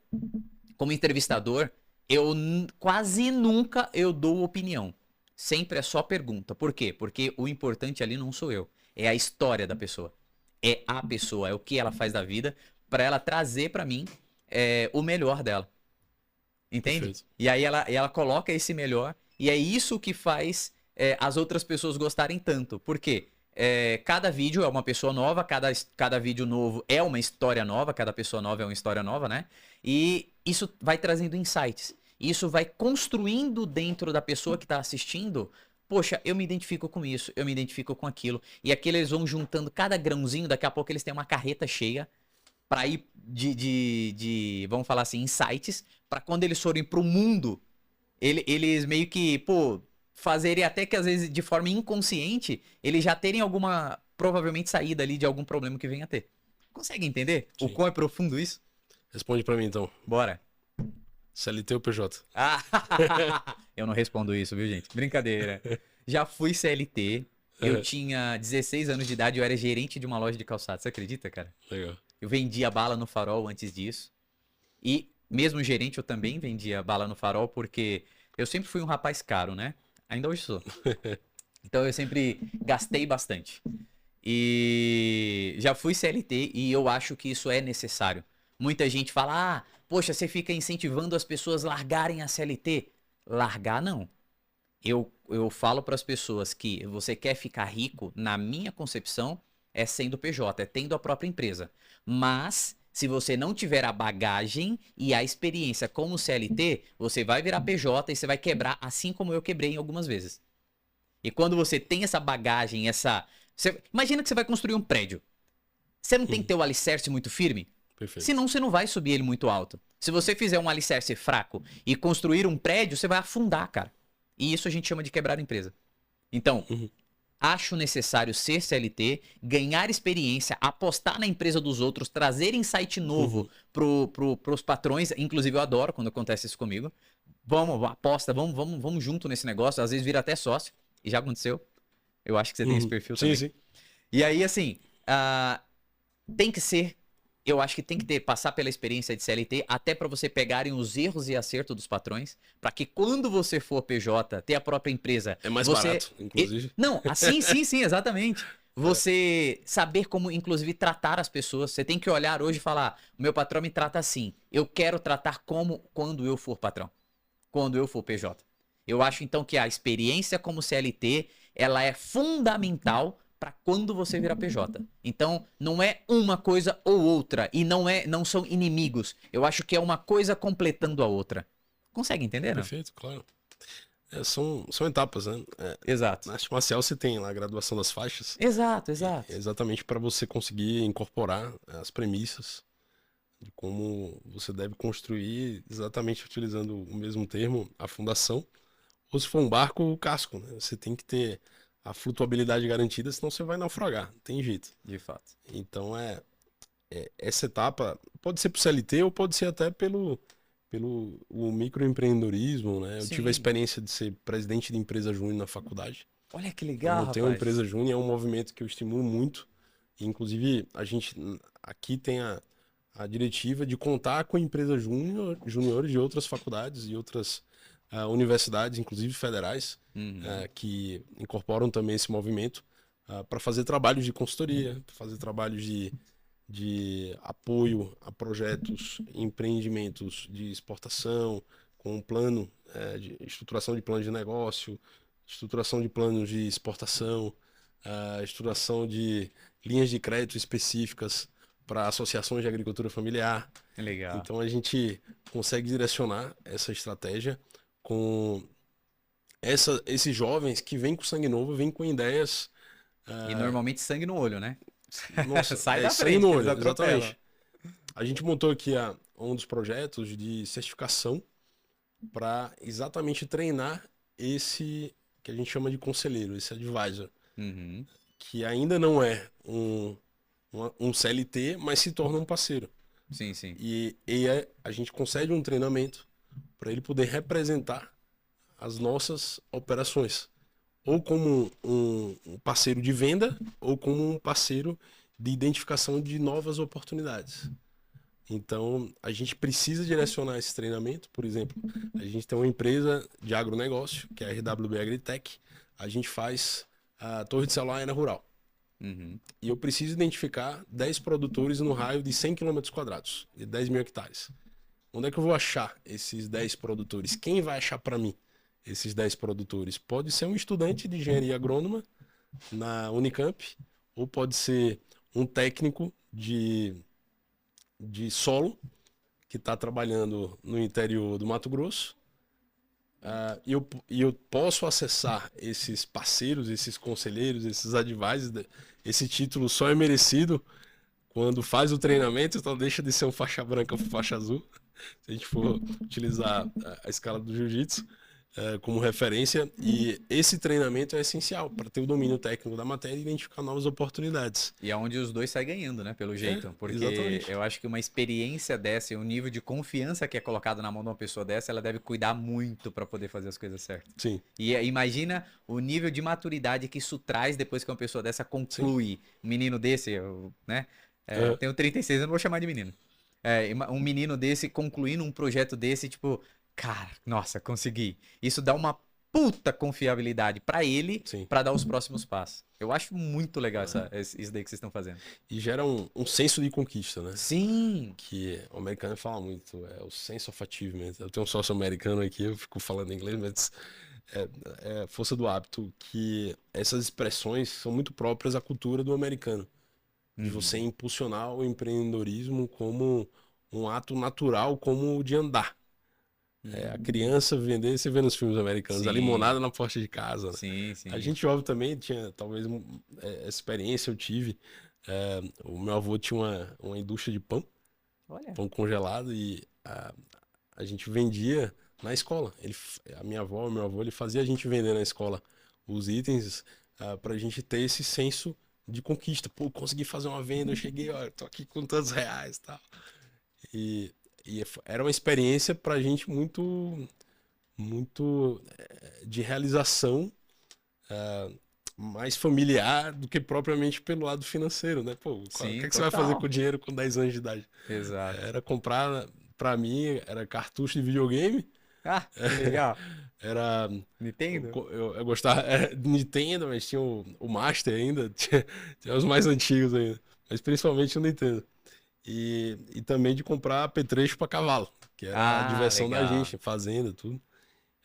[SPEAKER 2] entrevistador, eu quase nunca eu dou opinião. Sempre é só pergunta. Por quê? Porque o importante ali não sou eu. É a história da pessoa. É a pessoa, é o que ela faz da vida, para ela trazer para mim o melhor dela. Entende?
[SPEAKER 1] Perfeito.
[SPEAKER 2] E aí ela coloca esse melhor, e é isso que faz as outras pessoas gostarem tanto. Por quê? cada vídeo é uma pessoa nova, cada vídeo novo é uma história nova, cada pessoa nova é uma história nova, né? E isso vai trazendo insights. Isso vai construindo dentro da pessoa que está assistindo. Poxa, eu me identifico com isso, eu me identifico com aquilo. E aqui eles vão juntando cada grãozinho, daqui a pouco eles têm uma carreta cheia para ir vamos falar assim, insights, para quando eles forem pro mundo, eles meio que, pô, fazerem até que às vezes de forma inconsciente, eles já terem alguma, provavelmente saída ali de algum problema que venha a ter. Consegue entender o
[SPEAKER 1] Sim.
[SPEAKER 2] quão é profundo isso?
[SPEAKER 1] Responde pra mim, então.
[SPEAKER 2] Bora.
[SPEAKER 1] CLT ou PJ?
[SPEAKER 2] Ah, eu não respondo isso, viu, gente? Brincadeira. Já fui CLT, eu tinha 16 anos de idade, eu era gerente de uma loja de calçados, você acredita, cara?
[SPEAKER 1] Legal.
[SPEAKER 2] Eu vendia bala no Farol antes disso. E mesmo gerente, eu também vendia bala no Farol, porque eu sempre fui um rapaz caro, né? Ainda hoje sou. Então eu sempre gastei bastante. E já fui CLT e eu acho que isso é necessário. Muita gente fala, ah, poxa, você fica incentivando as pessoas a largarem a CLT. Largar não. Eu falo para as pessoas que você quer ficar rico, na minha concepção, é sendo PJ, é tendo a própria empresa. Mas, se você não tiver a bagagem e a experiência como CLT, você vai virar PJ e você vai quebrar, assim como eu quebrei em algumas vezes. E quando você tem essa bagagem, imagina que você vai construir um prédio. Você não tem que ter o alicerce muito firme?
[SPEAKER 1] Perfeito.
[SPEAKER 2] Senão você não vai subir ele muito alto. Se você fizer um alicerce fraco e construir um prédio, você vai afundar, cara. E isso a gente chama de quebrar a empresa. Então, acho necessário ser CLT, ganhar experiência, apostar na empresa dos outros, trazer insight novo pros patrões. Inclusive, eu adoro quando acontece isso comigo. Vamos, aposta, vamos junto nesse negócio. Às vezes vira até sócio. E já aconteceu. Eu acho que você tem esse perfil também.
[SPEAKER 1] Sim.
[SPEAKER 2] E aí, assim, tem que ser. Eu acho que tem que passar pela experiência de CLT, até para você pegarem os erros e acertos dos patrões, para que quando você for PJ, ter a própria empresa...
[SPEAKER 1] É mais barato, inclusive.
[SPEAKER 2] Não, assim, sim, exatamente. Você saber como, inclusive, tratar as pessoas. Você tem que olhar hoje e falar, o meu patrão me trata assim. Eu quero tratar como quando eu for patrão. Quando eu for PJ. Eu acho, então, que a experiência como CLT, ela é fundamental para quando você virar PJ. Então, não é uma coisa ou outra. E não são inimigos. Eu acho que é uma coisa completando a outra. Consegue entender, não?
[SPEAKER 1] Perfeito, claro. São etapas, né?
[SPEAKER 2] Exato.
[SPEAKER 1] Na arte marcial você tem lá a graduação das faixas.
[SPEAKER 2] Exato.
[SPEAKER 1] Exatamente para você conseguir incorporar as premissas de como você deve construir, exatamente utilizando o mesmo termo, a fundação. Ou se for um barco, o casco, né? Você tem que ter a flutuabilidade garantida, senão você vai naufragar, não tem jeito.
[SPEAKER 2] De fato.
[SPEAKER 1] Então essa etapa pode ser pro CLT ou pode ser até pelo o microempreendedorismo, né? Eu tive a experiência de ser presidente de empresa júnior na faculdade.
[SPEAKER 2] Olha que legal,
[SPEAKER 1] Eu montei uma empresa júnior, é um movimento que eu estimulo muito. E, inclusive, a gente aqui tem a diretiva de contar com empresas júniores de outras faculdades e outras universidades, inclusive federais, que incorporam também esse movimento para fazer trabalhos de consultoria, para fazer trabalhos de apoio a projetos, empreendimentos de exportação, com um plano de estruturação de plano de negócio, estruturação de planos de exportação, estruturação de linhas de crédito específicas para associações de agricultura familiar.
[SPEAKER 2] Legal.
[SPEAKER 1] Então a gente consegue direcionar essa estratégia com esses jovens que vêm com sangue novo, vêm com ideias.
[SPEAKER 2] E normalmente sangue no olho, né?
[SPEAKER 1] Nossa,
[SPEAKER 2] Sai da
[SPEAKER 1] sangue
[SPEAKER 2] frente,
[SPEAKER 1] no
[SPEAKER 2] eles
[SPEAKER 1] olho,
[SPEAKER 2] atropelam.
[SPEAKER 1] exatamente. A gente montou aqui um dos projetos de certificação para exatamente treinar esse que a gente chama de conselheiro, esse advisor, que ainda não é um CLT, mas se torna um parceiro.
[SPEAKER 2] Sim.
[SPEAKER 1] E a gente concede um treinamento para ele poder representar as nossas operações, ou como um parceiro de venda, ou como um parceiro de identificação de novas oportunidades. Então, a gente precisa direcionar esse treinamento. Por exemplo, a gente tem uma empresa de agronegócio, que é a RWB Agritech. A gente faz a torre de celular na rural. E eu preciso identificar 10 produtores no raio de 100 km², de 10 mil hectares. Onde é que eu vou achar esses 10 produtores? Quem vai achar para mim esses 10 produtores? Pode ser um estudante de engenharia agrônoma na Unicamp, ou pode ser um técnico de solo que está trabalhando no interior do Mato Grosso. E eu posso acessar esses parceiros, esses conselheiros, esses advisors. Esse título só é merecido quando faz o treinamento, então deixa de ser um faixa branca para faixa azul. Se a gente for utilizar a escala do jiu-jitsu como referência, e esse treinamento é essencial para ter o domínio técnico da matéria e identificar novas oportunidades.
[SPEAKER 2] E é onde os dois saem ganhando, né? Pelo jeito. Porque
[SPEAKER 1] Exatamente.
[SPEAKER 2] eu acho que uma experiência dessa e um nível de confiança que é colocado na mão de uma pessoa dessa, ela deve cuidar muito para poder fazer as coisas certas.
[SPEAKER 1] Sim,
[SPEAKER 2] E imagina o nível de maturidade que isso traz depois que uma pessoa dessa
[SPEAKER 1] sim.
[SPEAKER 2] conclui. Um menino desse, né? Eu
[SPEAKER 1] Aham.
[SPEAKER 2] tenho 36 anos, não vou chamar de menino. Um menino desse concluindo um projeto desse, tipo, cara, nossa, consegui. Isso dá uma puta confiabilidade pra ele
[SPEAKER 1] Sim.
[SPEAKER 2] pra dar os próximos passos. Eu acho muito legal isso daí que vocês estão fazendo.
[SPEAKER 1] E gera um senso de conquista, né?
[SPEAKER 2] Sim,
[SPEAKER 1] Que o americano fala muito, é o sense of achievement. Eu tenho um sócio americano aqui, eu fico falando inglês, mas é força do hábito, que essas expressões são muito próprias à cultura do americano, de você impulsionar o empreendedorismo como um ato natural, como o de andar. A criança vender, você vê nos filmes americanos, a
[SPEAKER 2] sim,
[SPEAKER 1] limonada na porta de casa, né?
[SPEAKER 2] sim,
[SPEAKER 1] A
[SPEAKER 2] sim.
[SPEAKER 1] gente jovem também tinha, talvez, essa experiência eu tive. O meu avô tinha uma indústria de pão,
[SPEAKER 2] Olha,
[SPEAKER 1] pão congelado, e a gente vendia na escola. A minha avó, o meu avô, ele fazia a gente vender na escola os itens pra gente ter esse senso de conquista. Pô, consegui fazer uma venda, eu cheguei, ó, tô aqui com tantos reais e tal. E, era uma experiência pra gente muito de realização, mais familiar do que propriamente pelo lado financeiro, né? Pô, o que
[SPEAKER 2] sim,
[SPEAKER 1] é que você vai fazer com
[SPEAKER 2] total.
[SPEAKER 1] o dinheiro com 10 anos de idade?
[SPEAKER 2] Exato.
[SPEAKER 1] Era comprar, pra mim, era cartucho de videogame,
[SPEAKER 2] Ah, que legal.
[SPEAKER 1] era.
[SPEAKER 2] Nintendo?
[SPEAKER 1] Eu gostava de Nintendo, mas tinha o Master ainda, tinha os mais antigos ainda, mas principalmente o Nintendo. E também de comprar apetrecho para cavalo, que era a
[SPEAKER 2] Ah,
[SPEAKER 1] diversão da
[SPEAKER 2] legal.
[SPEAKER 1] gente, fazenda, tudo.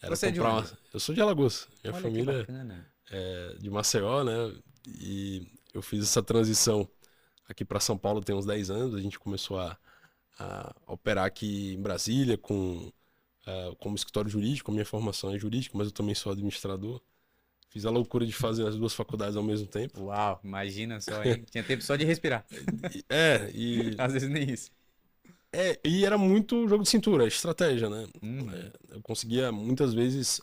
[SPEAKER 1] Era
[SPEAKER 2] Você é de
[SPEAKER 1] comprar
[SPEAKER 2] onde?
[SPEAKER 1] uma... Eu sou de Alagoas, minha
[SPEAKER 2] Olha que
[SPEAKER 1] família
[SPEAKER 2] bacana.
[SPEAKER 1] é de Maceió, né? E eu fiz essa transição aqui para São Paulo tem uns 10 anos. A gente começou a operar aqui em Brasília como escritório jurídico. A minha formação é jurídica, mas eu também sou administrador. Fiz a loucura de fazer as duas faculdades ao mesmo tempo.
[SPEAKER 2] Uau, imagina só, hein? Tinha tempo só de respirar.
[SPEAKER 1] E- é, e,
[SPEAKER 2] Às vezes nem isso.
[SPEAKER 1] e era muito jogo de cintura, estratégia, né?
[SPEAKER 2] Uhum.
[SPEAKER 1] Eu conseguia muitas vezes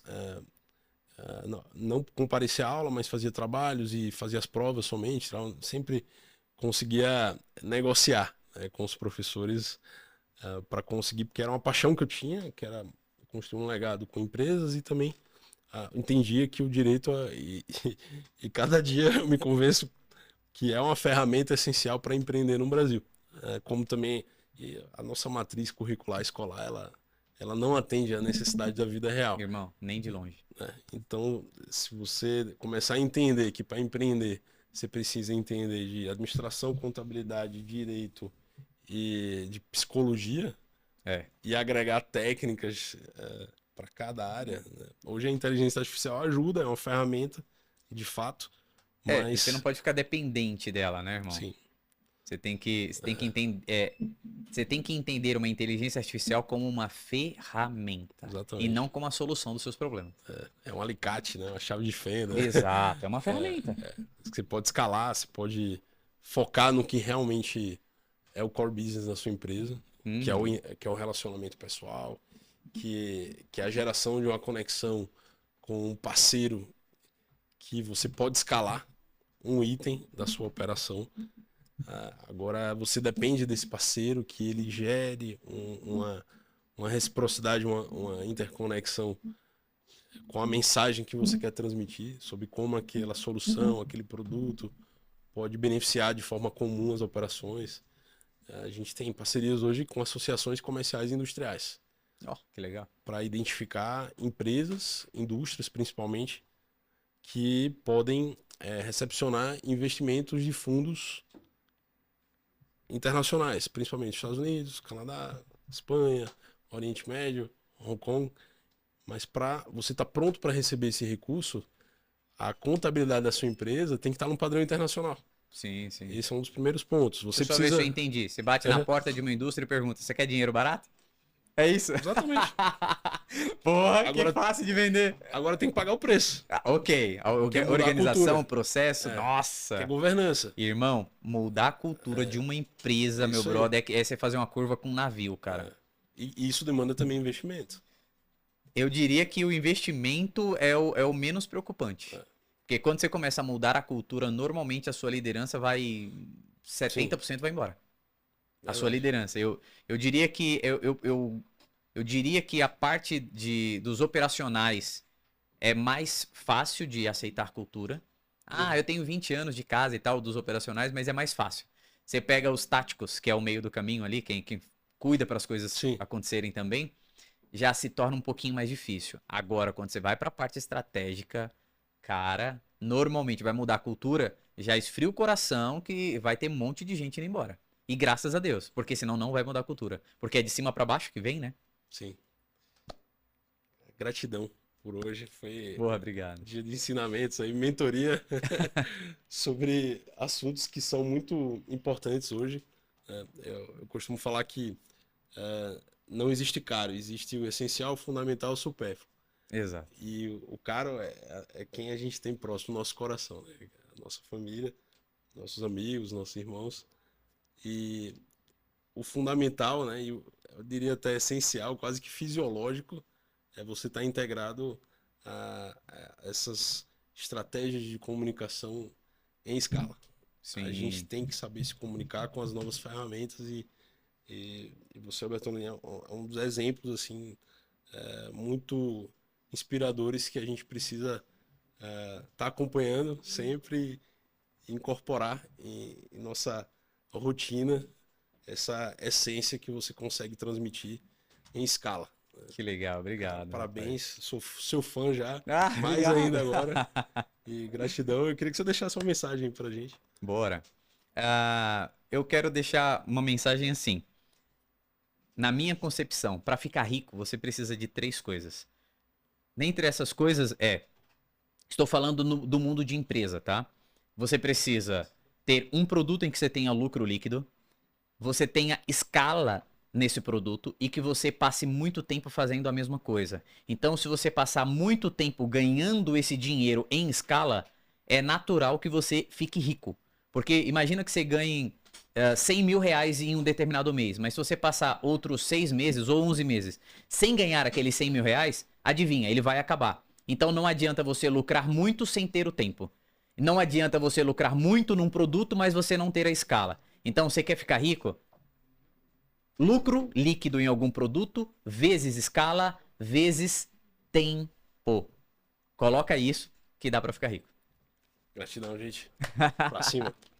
[SPEAKER 1] não comparecer à aula, mas fazia trabalhos e fazia as provas somente. Sempre conseguia negociar, né, com os professores para conseguir, porque era uma paixão que eu tinha, que era construir um legado com empresas e também entendia que o direito e cada dia eu me convenço que é uma ferramenta essencial para empreender no Brasil. Como também a nossa matriz curricular escolar, ela não atende à necessidade da vida real.
[SPEAKER 2] Irmão, nem de longe.
[SPEAKER 1] Então, se você começar a entender que para empreender você precisa entender de administração, contabilidade, direito e de psicologia
[SPEAKER 2] É.
[SPEAKER 1] e agregar técnicas para cada área, né? Hoje a inteligência artificial ajuda, é uma ferramenta, de fato,
[SPEAKER 2] E você não
[SPEAKER 1] mas
[SPEAKER 2] pode ficar dependente dela, né, irmão?
[SPEAKER 1] sim,
[SPEAKER 2] Você tem que entender, você tem que entender uma inteligência artificial como uma ferramenta e
[SPEAKER 1] exatamente.
[SPEAKER 2] não como a solução dos seus problemas.
[SPEAKER 1] É um alicate, né? Uma chave de fenda.
[SPEAKER 2] Exato, é uma ferramenta.
[SPEAKER 1] Você pode escalar, você pode focar no que realmente é o core business da sua empresa,
[SPEAKER 2] Uhum.
[SPEAKER 1] que é o relacionamento pessoal, que é a geração de uma conexão com um parceiro que você pode escalar um item da sua operação. Agora você depende desse parceiro que ele gere uma reciprocidade, uma interconexão com a mensagem que você quer transmitir sobre como aquela solução, aquele produto pode beneficiar de forma comum as operações. A gente tem parcerias hoje com associações comerciais e industriais
[SPEAKER 2] Ó, que legal.
[SPEAKER 1] para identificar empresas, indústrias principalmente, que podem recepcionar investimentos de fundos internacionais, principalmente Estados Unidos, Canadá, Espanha, Oriente Médio, Hong Kong. Mas para você estar pronto para receber esse recurso, a contabilidade da sua empresa tem que estar num padrão internacional.
[SPEAKER 2] Sim, sim.
[SPEAKER 1] Esse é um dos primeiros pontos. Você
[SPEAKER 2] Deixa eu só ver
[SPEAKER 1] precisa.
[SPEAKER 2] se eu entendi. Você bate na porta de uma indústria e pergunta: você quer dinheiro barato? É isso?
[SPEAKER 1] Exatamente.
[SPEAKER 2] Porra,
[SPEAKER 1] Agora-
[SPEAKER 2] que fácil de vender.
[SPEAKER 1] Agora tem que pagar o preço,
[SPEAKER 2] Ok,
[SPEAKER 1] Que é mudar a
[SPEAKER 2] organização,
[SPEAKER 1] cultura.
[SPEAKER 2] processo,
[SPEAKER 1] que
[SPEAKER 2] nossa.
[SPEAKER 1] é governança.
[SPEAKER 2] Irmão, mudar a cultura de uma empresa, meu
[SPEAKER 1] isso aí.
[SPEAKER 2] brother, é você fazer uma curva com um navio, cara.
[SPEAKER 1] E isso demanda também investimento.
[SPEAKER 2] Eu diria que o investimento é o menos preocupante. Porque quando você começa a mudar a cultura, normalmente a sua liderança vai. 70% vai embora. A sua liderança. Eu diria que eu diria que a parte dos operacionais é mais fácil de aceitar cultura. Ah, eu tenho 20 anos de casa e tal, dos operacionais, mas é mais fácil. Você pega os táticos, que é o meio do caminho ali, quem cuida para as coisas
[SPEAKER 1] Sim.
[SPEAKER 2] acontecerem também, já se torna um pouquinho mais difícil. Agora, quando você vai para a parte estratégica, cara, normalmente vai mudar a cultura, já esfria o coração que vai ter um monte de gente indo embora. E graças a Deus, porque senão não vai mudar a cultura. Porque é de cima para baixo que vem, né?
[SPEAKER 1] Sim. Gratidão por hoje. Foi
[SPEAKER 2] Porra, obrigado.
[SPEAKER 1] dia de ensinamentos aí, mentoria sobre assuntos que são muito importantes hoje. Eu costumo falar que não existe caro, existe o essencial, o fundamental, o supérfluo.
[SPEAKER 2] Exato.
[SPEAKER 1] E o caro é quem a gente tem próximo do nosso coração, né? A nossa família, nossos amigos, nossos irmãos. E o fundamental, né? E eu diria até essencial, quase que fisiológico, é você estar integrado a essas estratégias de comunicação em escala.
[SPEAKER 2] Sim.
[SPEAKER 1] A gente tem que saber se comunicar com as novas ferramentas e você, Bertolini, é um dos exemplos assim muito inspiradores que a gente precisa estar acompanhando sempre e incorporar em nossa rotina essa essência que você consegue transmitir em escala.
[SPEAKER 2] Que legal, obrigado.
[SPEAKER 1] Parabéns, sou seu fã já,
[SPEAKER 2] Ah,
[SPEAKER 1] mais
[SPEAKER 2] obrigado.
[SPEAKER 1] ainda agora. E gratidão. Eu queria que você deixasse uma mensagem pra gente.
[SPEAKER 2] Bora. Eu quero deixar uma mensagem assim. Na minha concepção, para ficar rico, você precisa de 3 coisas. Dentre essas coisas estou falando do mundo de empresa, tá? Você precisa ter um produto em que você tenha lucro líquido, você tenha escala nesse produto e que você passe muito tempo fazendo a mesma coisa. Então, se você passar muito tempo ganhando esse dinheiro em escala, é natural que você fique rico. Porque imagina que você ganhe 100 mil reais em um determinado mês, mas se você passar outros 6 meses ou 11 meses sem ganhar aqueles 100 mil reais, adivinha, ele vai acabar. Então não adianta você lucrar muito sem ter o tempo. Não adianta você lucrar muito num produto, mas você não ter a escala. Então você quer ficar rico? Lucro líquido em algum produto, vezes escala, vezes tempo. Coloca isso que dá pra ficar rico.
[SPEAKER 1] Gratidão, gente. Pra cima.